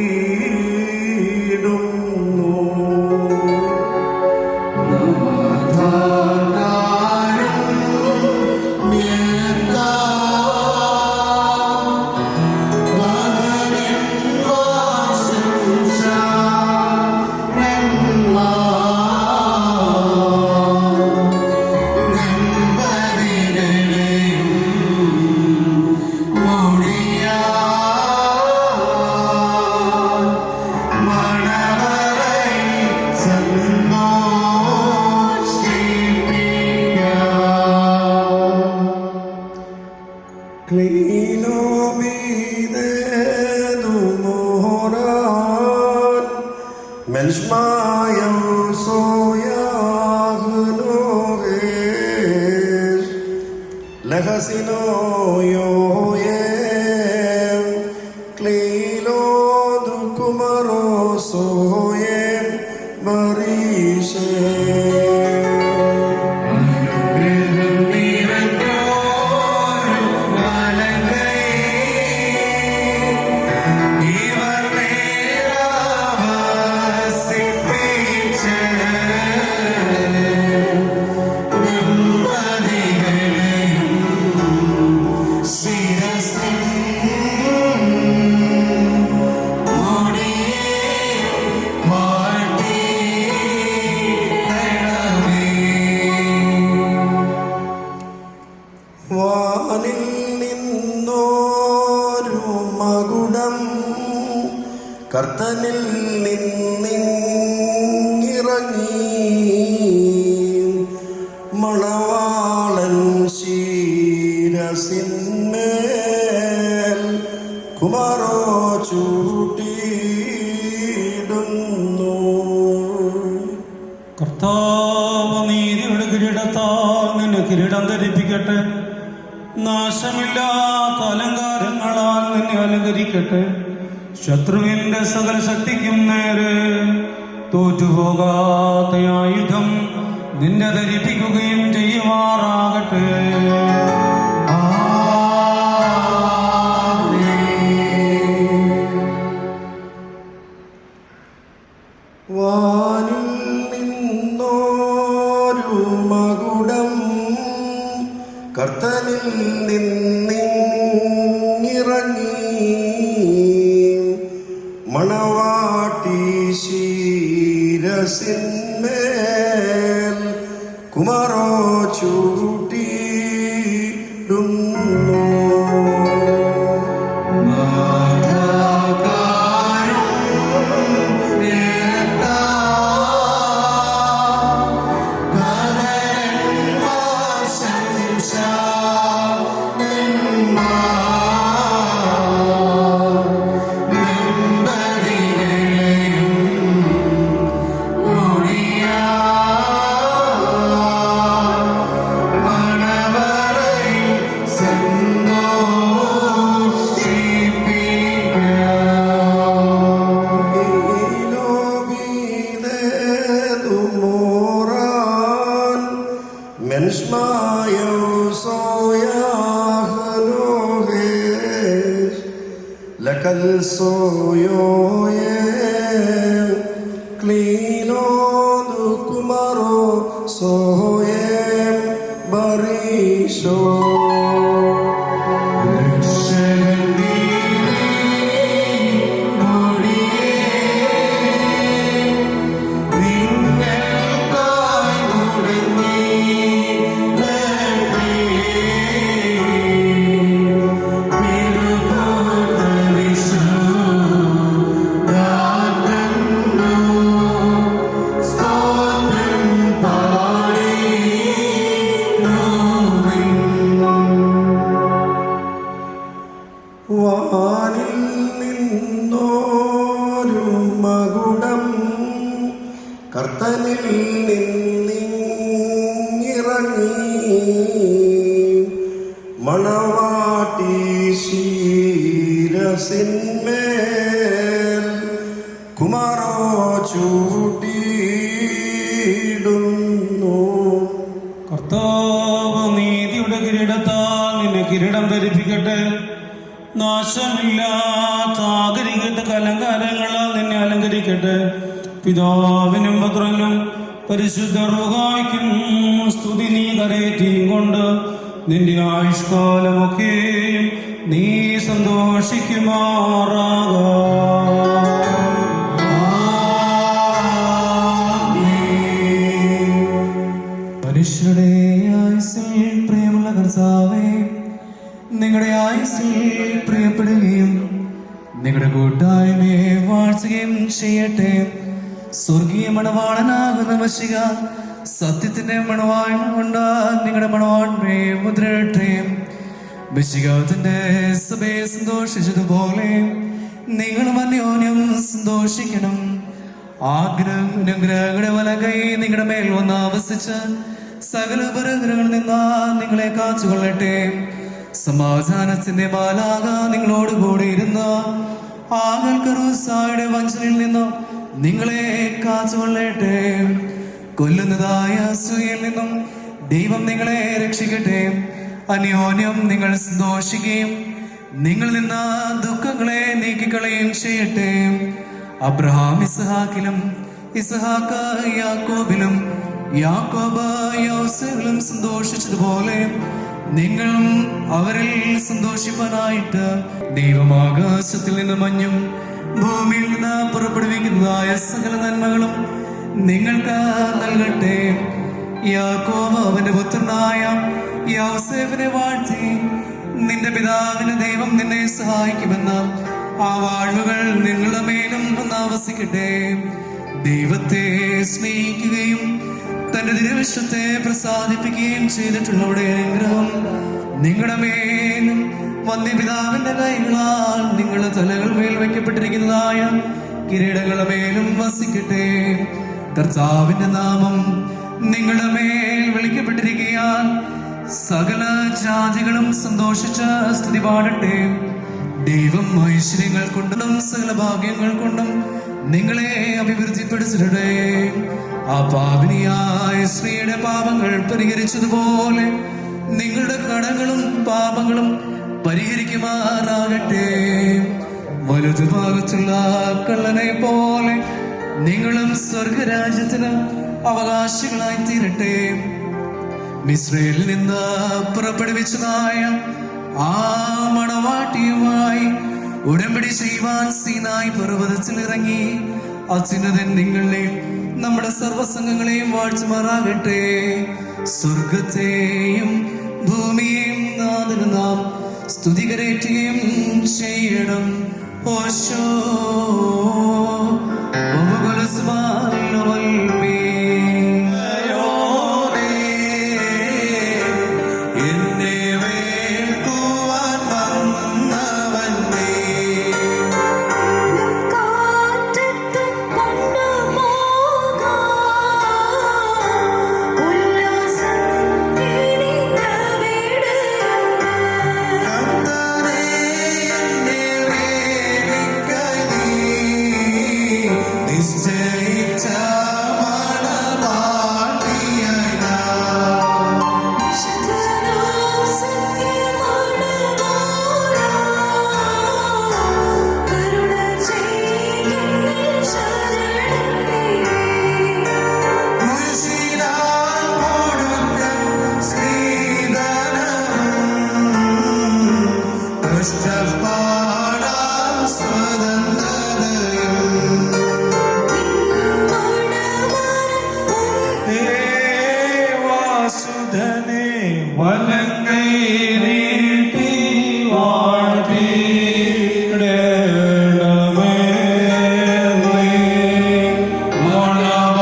വാനിൽ നിന്നോരു മകുടം കർത്തനിൽ നിന്നിറങ്ങി, മണവാളൻ ശിരസിന്മേൽ കുമാരോ ചൂട്ടിയിടുന്നു.
കർത്താവ് നീതിയുടെ കിരീടത്താൽ നിന്നെ കിരീടം ധരിപ്പിക്കട്ടെ. നാശമില്ലാത്ത അലങ്കാരങ്ങളാൽ നിന്നെ അലങ്കരിക്കട്ടെ. ശത്രുവിന്റെ സകല ശക്തിക്കും നേരെ തോറ്റുപോകാത്ത ആയുധം നിന്നെ ധരിപ്പിക്കുകയും ചെയ്യുമാറാകട്ടെ.
വാനിൽ നിന്നോരു മകുടം കർത്തനിൽ നിന്നിറങ്ങി, മണവാട്ടി ശിരസിന്മേൽ കുമാരോ ചൂട്ടിയിടുന്നു.
ും
Kal soyo ye klino du kumaro soye barisho. കർത്തനിൽ നിന്നിറങ്ങി മണവാട്ടി ശിരസിന്മേൽ കുമാരോ ചൂട്ടിയിടുന്നു.
കർത്താവ് നീതിയുടെ കിരീടത്താൽ നിന്നെ കിരീടം ധരിപ്പിക്കട്ടെ. നാശമില്ലാത്ത ആഗ്രഹിക്കത്തെ അലങ്കാരങ്ങളാൽ നിന്നെ അലങ്കരിക്കട്ടെ. പിതാവിനും പുത്രനും പരിശുദ്ധ റൂഹായ്ക്കും സ്തുതി നീ കരേറ്റിയും കൊണ്ട് നിന്റെ ആയുഷ്കാലമൊക്കെയും നീ സന്തോഷിക്കുമാറാക.
മനുഷ്യരുടെ ആയുസ്സിൽ പ്രിയമുള്ള കർത്താവേ, നിങ്ങളുടെ ആയുസ്സിൽ പ്രിയപ്പെടുകയും നിങ്ങളുടെ കൂട്ടായ്മയെ വാഴ്ചയും ചെയ്യട്ടെ. സ്വർഗീയ മണവാളനാകുന്ന മശിക സത്യത്തിന്റെ മണവാഴ്മ കൊണ്ട് നിങ്ങളുടെ മണവാഴ്മയെ മുദ്രയിട്ടെ. മശികത്തിന്റെ സഭയെ സന്തോഷിച്ചതുപോലെ നിങ്ങളും അന്യോന്യം സന്തോഷിക്കണം. അനുഗ്രഹങ്ങളുടെ വലകൈ നിങ്ങളുടെ മേൽ വന്ന് ആവസിച്ച് സകല ഉപഗ്രഹങ്ങളിൽ നിന്ന് നിങ്ങളെ കാച്ചുകൊള്ളട്ടെ. സമാധാനത്തിന്റെ മാലാക നിങ്ങളോട് കൂടി ഇരുന്ന ആകൽ കറൂസായുടെ വഞ്ചനയിൽ നിന്നും നിങ്ങളെ കാച്ചുകൊള്ളട്ടെ. കൊല്ലുന്നതായ അസൂയയിൽ നിന്നും ദൈവം നിങ്ങളെ രക്ഷിക്കട്ടെ. അന്യോന്യം നിങ്ങൾ സന്തോഷിക്കുകയും നിങ്ങൾ നിന്ന് ദുഃഖങ്ങളെ നീക്കിക്കളയും ചെയ്യട്ടെ. അബ്രഹാം ഇസ്ഹാക്കിലും ഇസ്ഹാക്ക് യാക്കോബിലും യാക്കോബ് യോസേഫിലും സന്തോഷിച്ചതുപോലെ നിങ്ങളും അവരിൽ സന്തോഷിപ്പാനായിട്ട് ദൈവം ആകാശത്തിൽ നിന്ന് മഞ്ഞും ഭൂമിയിൽ നിന്ന് പുറപ്പെടുവിക്കുന്നതായ സകല നന്മകളും നിങ്ങൾക്ക് നൽകട്ടെ. യാക്കോബ് അവന്റെ പുത്രനായ യോസേഫിനെ വാഴ്ത്തി നിന്റെ പിതാവിന് ദൈവം നിന്നെ സഹായിക്കുമെന്ന് ആ വാഴ്വുകൾ നിങ്ങളുടെ മേലും വന്നാവസിക്കട്ടെ. ദൈവത്തെ സ്നേഹിക്കുകയും തന്റെ തിരുവിഷ്ടത്തെ പ്രസാദിപ്പിക്കുകയും ചെയ്തിട്ടുള്ളവരുടെ അനുഗ്രഹം നിങ്ങളുടെ മേലും വന്ധ്യപിതാവിന്റെ കൈകളാൽ നിങ്ങളുടെ തലകൾ മേൽ വയ്ക്കപ്പെട്ടിരിക്കുന്നതായ കിരീടങ്ങളുടെ മേലും വസിക്കട്ടെ. കർത്താവിന്റെ നാമം നിങ്ങളുടെ മേൽ വിളിക്കപ്പെട്ടിരിക്കുകയാൽ സകല ജാതികളും സന്തോഷിച്ച് സ്തുതി പാടട്ടെ. ദൈവം ഐശ്വര്യങ്ങൾ കൊണ്ടും സകല ഭാഗ്യങ്ങൾ കൊണ്ടും നിങ്ങളെ അഭിവൃദ്ധിപ്പെടുത്തിടട്ടെ. ആ പാപിനിയായ സ്ത്രീയുടെ പാപങ്ങൾ പരിഹരിച്ചതുപോലെ നിങ്ങളുടെ കടങ്ങളും പാപങ്ങളും പരിഹരിക്കുമാറാകട്ടെ. വലതുഭാഗത്തുള്ള കള്ളനെ പോലെ നിങ്ങളും സ്വർഗരാജ്യത്തിന് അവകാശികളായി തീരട്ടെ. മിസ്രയിൽ നിന്ന് പുറപ്പെടുവിച്ചതായ ആ മണവാട്ടിയുമായി ഉടമ്പടി ചെയ്യുവാൻ സീനായി പർവ്വതത്തിൽ ഇറങ്ങി അത്യുന്നതൻ നിങ്ങളെയും നമ്മുടെ സർവസംഘങ്ങളെയും വാഴ്ചമാറാകട്ടെ. സ്വർഗത്തെയും ഭൂമിയെയും നാഥന് നാം സ്തുതികരേറ്റുകയും ചെയ്യണം. ഓശോ
നിശ്ചയിച്ച
കഷ്ടപ്പാടാം സ്വതന്ത്രതയും
ദേവാസുധനെ വലങ്കൈ നീട്ടി വാഴ്ത്തിയിടണമേ നീ മണവാളനെയും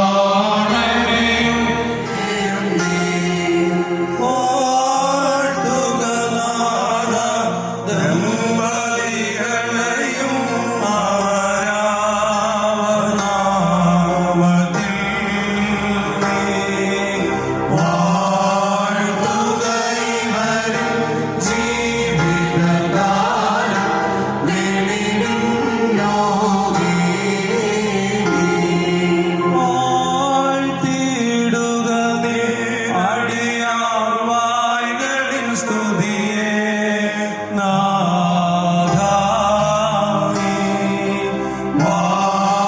വാഴ്ത്തുക നാഥ ദമ്പതികളെയും ആരാവനാമത്തിൽ നീ വാഴ്ത്തുക ഇവരിൽ ജീവിതകാലം നേടിടും വാഴ്ത്തിയിടുക നീ അടിയാർ വായ്കളിൽ സ്തുതിയെ നാഥ നീ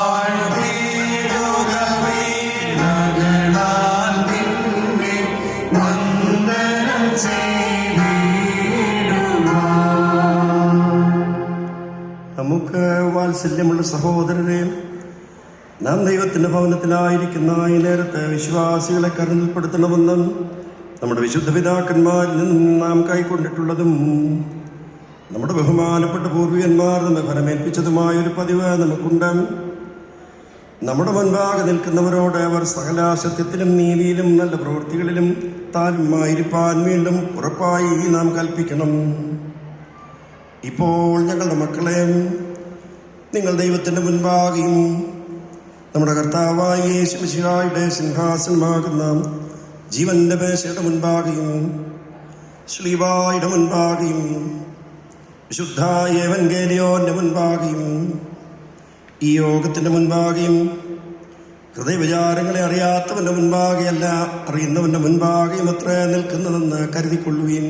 വാഴ്ത്തിയിടുക വീണകളാൽ നിന്നെ വന്ദനം ചെയ്തിടുക.
നമുക്ക് വാത്സല്യമുള്ള സഹോദരരെ, നാം ദൈവത്തിൻ്റെ ഭവനത്തിലായിരിക്കുന്ന ഈ നേരത്തെ വിശ്വാസികളെ കരുതൽപ്പെടുത്തണമെന്നും നമ്മുടെ വിശുദ്ധ പിതാക്കന്മാരിൽ നിന്നും നാം കൈക്കൊണ്ടിട്ടുള്ളതും നമ്മുടെ ബഹുമാനപ്പെട്ട പൂർവികന്മാർ നമ്മെ ഫലമേൽപ്പിച്ചതുമായൊരു പതിവ് നമുക്കുണ്ട്. നമ്മുടെ മുൻപാകെ നിൽക്കുന്നവരോട് അവർ സകല സത്യത്തിലും നീതിയിലും നല്ല പ്രവൃത്തികളിലും താഴ്മയായിരിക്കാൻ വീണ്ടും ഉറപ്പായി നാം കൽപ്പിക്കണം. ഇപ്പോൾ ഞങ്ങളുടെ മക്കളെ നിങ്ങൾ ദൈവത്തിൻ്റെ മുൻപാകെയും നമ്മുടെ കർത്താവായ യേശു മിശിഹായുടെ സിംഹാസനമാകുന്ന ജീവന്റെ മേശയുടെ മുൻപാകെയും ശ്ലീബായുടെ മുൻപാകെയും വിശുദ്ധ ഏവൻഗേലിയോന്റെ മുൻപാകെയും ഈ യോഗത്തിൻ്റെ മുൻപാകെയും ഹൃദയവിചാരങ്ങളെ അറിയാത്തവൻ്റെ മുൻപാകെയല്ല അറിയുന്നവൻ്റെ മുൻപാകെയും അത്ര നിൽക്കുന്നതെന്ന് കരുതിക്കൊള്ളുകയും.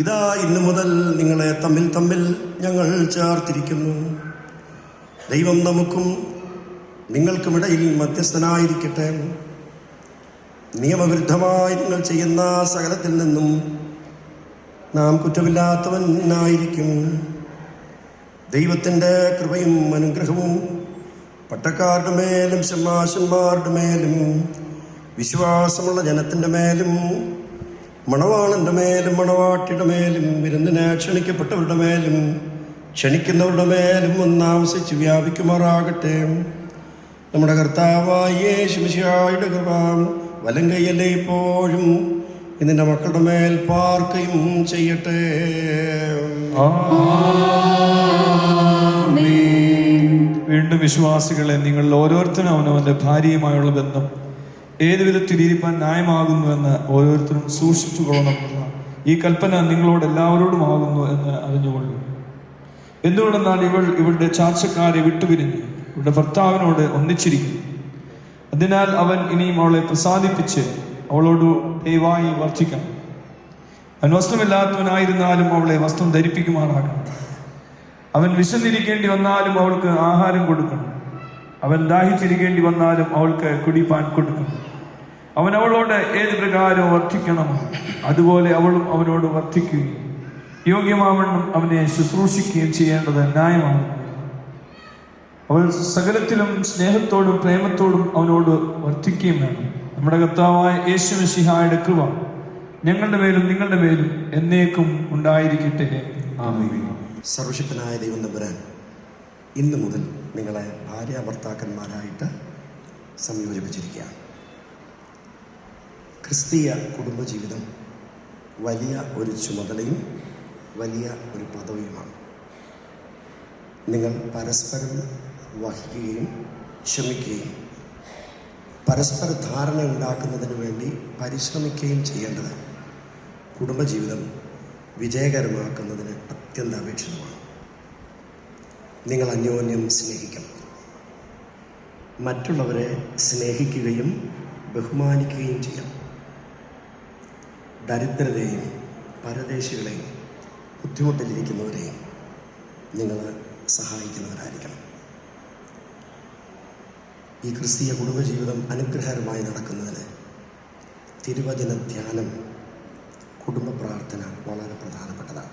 ഇതാ ഇന്നു മുതൽ നിങ്ങളെ തമ്മിൽ തമ്മിൽ ഞങ്ങൾ ചേർത്തിരിക്കുന്നു. ദൈവം നമുക്കും നിങ്ങൾക്കുമിടയിൽ മധ്യസ്ഥനായിരിക്കട്ടെ. നിയമവിരുദ്ധമായി നിങ്ങൾ ചെയ്യുന്ന സകലത്തിൽ നിന്നും നാം കുറ്റമില്ലാത്തവനായിരിക്കും. ദൈവത്തിൻ്റെ കൃപയും അനുഗ്രഹവും പട്ടക്കാരുടെ മേലും ശമ്മാശന്മാരുടെ മേലും വിശ്വാസമുള്ള ജനത്തിൻ്റെ മേലും മണവാളൻ്റെ മേലും മണവാട്ടിയുടെ മേലും വിരുന്നിനെ ക്ഷണിക്കപ്പെട്ടവരുടെ മേലും ക്ഷണിക്കുന്നവരുടെ മേലും ഒന്നാവസിച്ച് വ്യാപിക്കുമാറാകട്ടെ. നമ്മുടെ കർത്താവായ യേശു മിശിഹായുടെ കൃപ വലങ്കയ്യല്ലേ ഇപ്പോഴും ഇതിൻ്റെ മക്കളുടെ മേൽ പാർക്കുകയും ചെയ്യട്ടെ.
വീണ്ടും വിശ്വാസികളെ, നിങ്ങൾ ഓരോരുത്തരും അവനവൻ്റെ ഭാര്യയുമായുള്ള ബന്ധം ഏത് വിധത്തിൽ ഇരിപ്പാൻ ന്യായമാകുന്നുവെന്ന് ഓരോരുത്തരും സൂക്ഷിച്ചു കൊള്ളണമെന്ന ഈ കൽപ്പന നിങ്ങളോട് എല്ലാവരോടും ആകുന്നു എന്ന് അറിഞ്ഞുകൊള്ളു. എന്തുകൊണ്ടെന്നാൽ ഇവളുടെ ചാർച്ചക്കാരെ വിട്ടുപിരിഞ്ഞ് ഇവളുടെ ഭർത്താവിനോട് ഒന്നിച്ചിരിക്കുന്നു. അതിനാൽ അവൻ ഇനിയും അവളെ പ്രസാദിപ്പിച്ച് അവളോട് ദയവായി വർദ്ധിക്കണം. അവൻ വസ്ത്രമില്ലാത്തവനായിരുന്നാലും അവളെ വസ്ത്രം ധരിപ്പിക്കുമാറാകണം. അവൻ വിശന്നിരിക്കേണ്ടി വന്നാലും അവൾക്ക് ആഹാരം കൊടുക്കണം. അവൻ ദാഹിച്ചിരിക്കേണ്ടി വന്നാലും അവൾക്ക് കുടിപ്പാൻ കൊടുക്കണം. അവൻ അവളോട് ഏത് പ്രകാരം വർദ്ധിക്കണമോ അതുപോലെ അവളും അവനോട് വർദ്ധിക്കുകയും യോഗ്യമാവണ്ണം അവനെ ശുശ്രൂഷിക്കുകയും ചെയ്യേണ്ടത് ന്യായമാണ്. അവൾ സകലത്തിലും സ്നേഹത്തോടും പ്രേമത്തോടും അവനോട് വർദ്ധിക്കുകയും വേണം. നമ്മുടെ കർത്താവായ യേശു മിശിഹായുടെ കൃപ ഞങ്ങളുടെ മേലും നിങ്ങളുടെ മേലും എന്നേക്കും ഉണ്ടായിരിക്കട്ടെ. ആമേൻ.
സർവശക്തനായ ദൈവം തമ്പുരാൻ ഇന്നു മുതൽ നിങ്ങളെ ഭാര്യ ഭർത്താക്കന്മാരായിട്ട് സംയോജിപ്പിച്ചിരിക്കുകയാണ്. ക്രിസ്തീയ കുടുംബജീവിതം വലിയ ഒരു ചുമതലയും വലിയ ഒരു പദവിയുമാണ്. നിങ്ങൾ പരസ്പരം വഹിക്കുകയും ക്ഷമിക്കുകയും പരസ്പര ധാരണ ഉണ്ടാക്കുന്നതിന് വേണ്ടി പരിശ്രമിക്കുകയും ചെയ്യേണ്ടത് കുടുംബജീവിതം വിജയകരമാക്കുന്നതിന് അത്യന്താപേക്ഷിതമാണ്. നിങ്ങൾ അന്യോന്യം സ്നേഹിക്കണം. മറ്റുള്ളവരെ സ്നേഹിക്കുകയും ബഹുമാനിക്കുകയും ചെയ്യണം. ദരിദ്രരെയും പരദേശികളെയും ബുദ്ധിമുട്ടിലിരിക്കുന്നവരെയും നിങ്ങൾ സഹായിക്കുന്നവരായിരിക്കണം. ഈ ക്രിസ്തീയ കുടുംബജീവിതം അനുഗ്രഹകരമായി നടക്കുന്നതിന് തിരുവചന ധ്യാനം, കുടുംബ പ്രാർത്ഥന വളരെ പ്രധാനപ്പെട്ടതാണ്.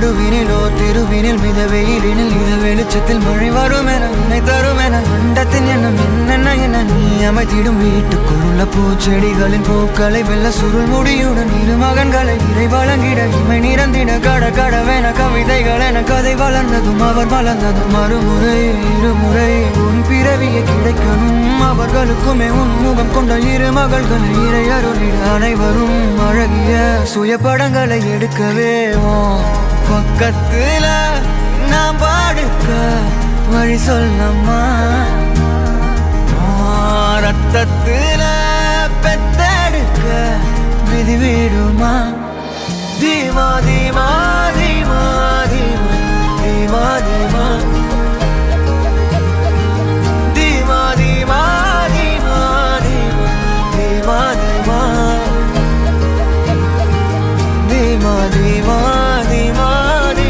നടുവിനിലോ തെരുവിനിൽ മിതവെയിലിനിൽ ഇത വെളിച്ചത്തിൽ മഴ വരുമെന നിന്നെ തരുമെന അണ്ടത്തിൻ എണ്ണം என்னென்ன என்ன நீ அமைத்திடும் வீட்டுக்குள்ள பூச்செடிகளின் பூக்களை வெள்ள சுருள் முடியுடன் இரு மகன்களை இறை வழங்கிட இமை நிறந்திட கட கடவென கவிதைகள் என கதை வளர்ந்ததும் அவர் வளர்ந்ததும் மறுமுறை இருமுறை உன் பிறவியை கிடைக்கணும் அவர்களுக்குமே உன் முகம் கொண்ட இரு மகள்களை இறை அருளிட அனைவரும் அழகிய சுய படங்களை எடுக்கவே பக்கத்துல நாம் பாடுக்க வழி சொல்லம்மா ரத்தத்துல பெத்தெடுக்க விதி விடுமா தீமா தீமா தீமா தீமா தீமா தீமா தீமா தீமா தீமா தீமா தீமா தீமா தீமா தீமா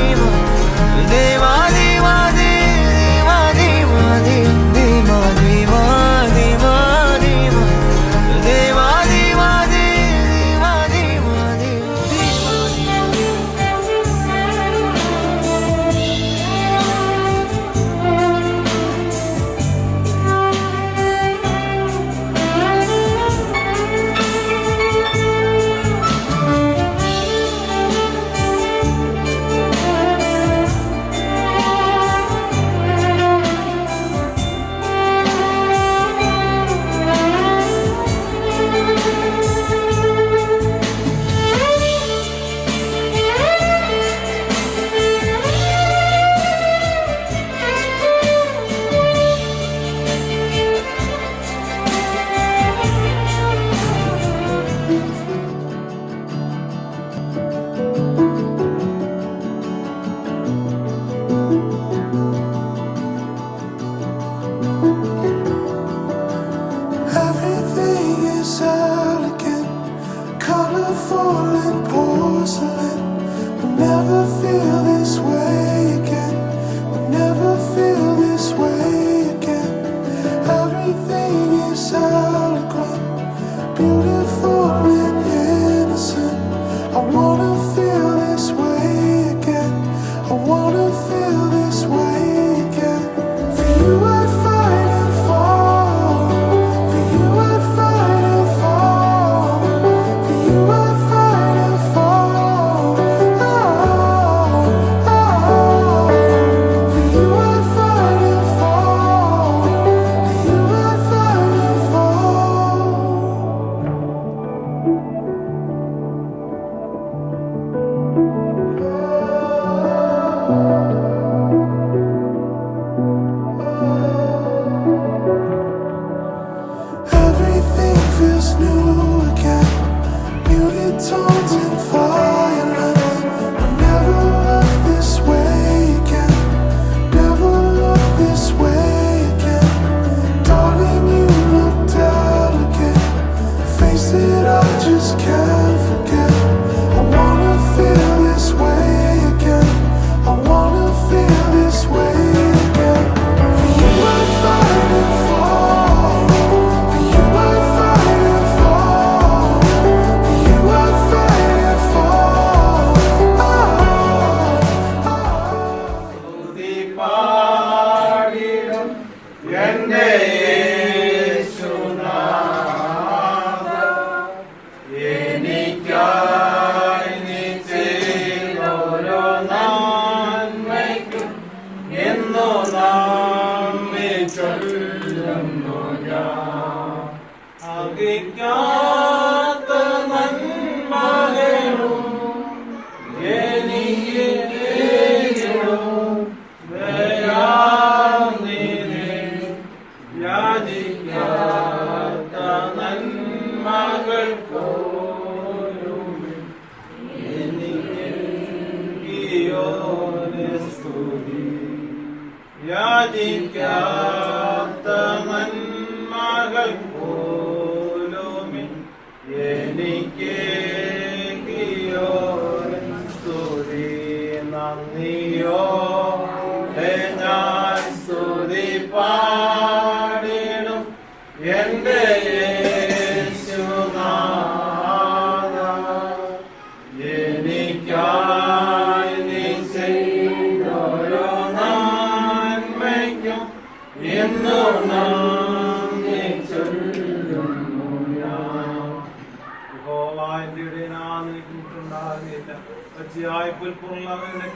എനിക്കായി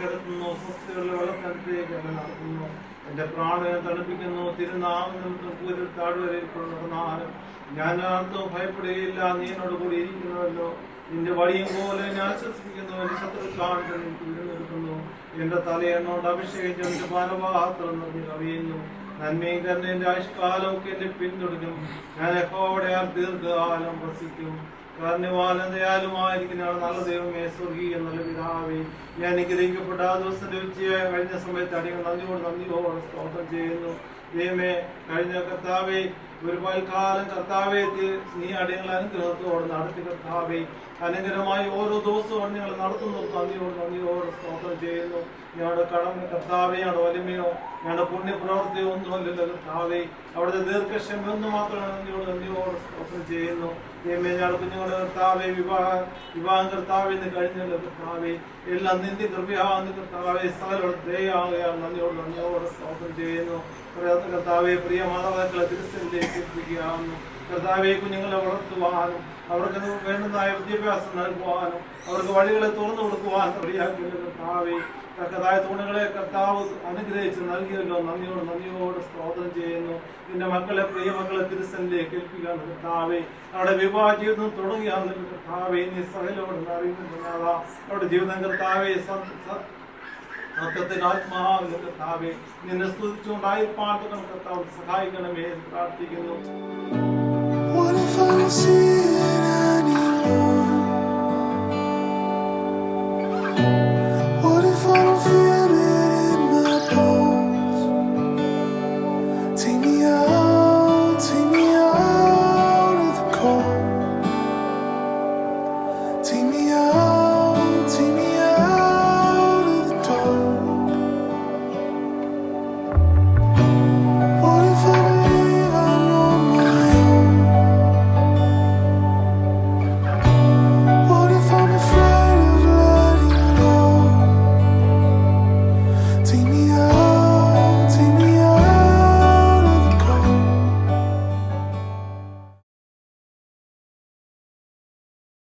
കിടത്തുന്നു, സ്വസ്ഥയുള്ള വെള്ളത്തിനടുത്തേക്ക് എന്നെ നടത്തുന്നു. എന്റെ പ്രാണനെ തണുപ്പിക്കുന്നു. തിരുനാമം താഴ്വരയിൽ ഞാൻ ആർക്കും ഭയപ്പെടുകയില്ല. നീ എന്നോട് കൂടി ഇരിക്കുന്നുവല്ലോ. നിന്റെ വടിയും പോലെ ഞാൻ ആശ്വസിപ്പിക്കുന്നു. എന്റെ ശത്രുക്കൾ എനിക്ക് വിരുന്നെടുക്കുന്നു. എന്റെ തലയെണ്ണോട് അഭിഷേകിച്ചു. എന്റെ പാനപാത്രം നിറഞ്ഞു കവിയുന്നു. നന്മയും തന്നെ എന്റെ ആയുഷ്കാലമൊക്കെ എന്നെ പിന്തുടരും. ഞാൻ യഹോവയുടെ ദീർഘകാലം വസിക്കും. കാരണവാനും ദയാലുമായിരിക്കുന്ന നല്ല ദൈവമേ, സ്വർഗീയ നല്ല പിതാവേ, ഞാൻ അനുഗ്രഹിക്കപ്പെട്ട ആ ദിവസത്തിന്റെ ഉച്ചയായി കഴിഞ്ഞ സമയത്ത് അടിയങ്ങൾ നന്ദിയോടെ സ്തോത്രം ചെയ്യുന്നു. ദൈവമേ, കഴിഞ്ഞ കർത്താവേ, ഒരു പൽക്കാലം കർത്താവേ നീ അടിയങ്ങളെ അനുഗ്രഹത്തോടെ നടത്തി. കർത്താവേ, അനുഗ്രഹമായി ഓരോ ദിവസവും നിങ്ങൾ നടത്തുന്നു. നന്ദിയോട് സ്തോത്രം ചെയ്യുന്നു. ഞങ്ങളുടെ കടമ കർത്താവേ, ഞങ്ങളുടെ വലിമയോ ഞങ്ങളുടെ പുണ്യപ്രവൃത്തിയോ ഒന്നുമല്ലല്ലോ കർത്താവേ, അവിടുത്തെ ദീർഘക്ഷമയൊന്നും മാത്രമാണ്. നന്ദിയോട് സ്തോത്രം ചെയ്യുന്നു. ദൈവമേ, ഞങ്ങളുടെ കുഞ്ഞുങ്ങളുടെ കർത്താവേ, വിവാഹം കർത്താവേ ഇന്ന് കഴിഞ്ഞല്ലോ കർത്താവേ, എല്ലാം നിന്റെ കൃപയാകുന്ന കർത്താവേ, സകലോട് ദയാകയാൽ നന്ദിയോട് സ്തോത്രം ചെയ്യുന്നു. കർത്താവെ, പ്രിയ മാതാപിതാക്കളെ തിരുസന്നിധിയിലേക്ക് എത്തിക്കുകയാകുന്നു. കർത്താവെ, കുഞ്ഞുങ്ങളെ വളർത്തുവാനും അവർക്ക് വേണ്ടുന്നതായ വിദ്യാഭ്യാസം നൽകുവാനും അവർക്ക് വഴികളെ തുറന്നു കൊടുക്കുവാനും റെഡിയാക്കിയ കർത്താവെ, തക്കതായ തുണകളെ കർത്താവ് അനുഗ്രഹിച്ച് നൽകിയല്ലോ. നന്ദിയോട് സ്തോത്രം ചെയ്യുന്നു. നിന്റെ മക്കളെ, പ്രിയ മക്കളെ തിരുസന്നിധിയിലേക്ക് ഏൽപ്പിക്കുകയാണ് കർത്താവെ. അവരുടെ വിവാഹ ജീവിതം തുടങ്ങിയാകുന്ന കർത്താവെ, നീ സകലോട് അറിയുന്നതാ അവരുടെ ജീവിതം കർത്താവെ സത്യത്തിന് ആത്മാവിന്റെ കർത്താവെ, നിന്നെ സ്തുതിച്ചുകൊണ്ടായി പാട്ടുകൾ കർത്താവ് സഹായിക്കണമേ പ്രാർത്ഥിക്കുന്നു.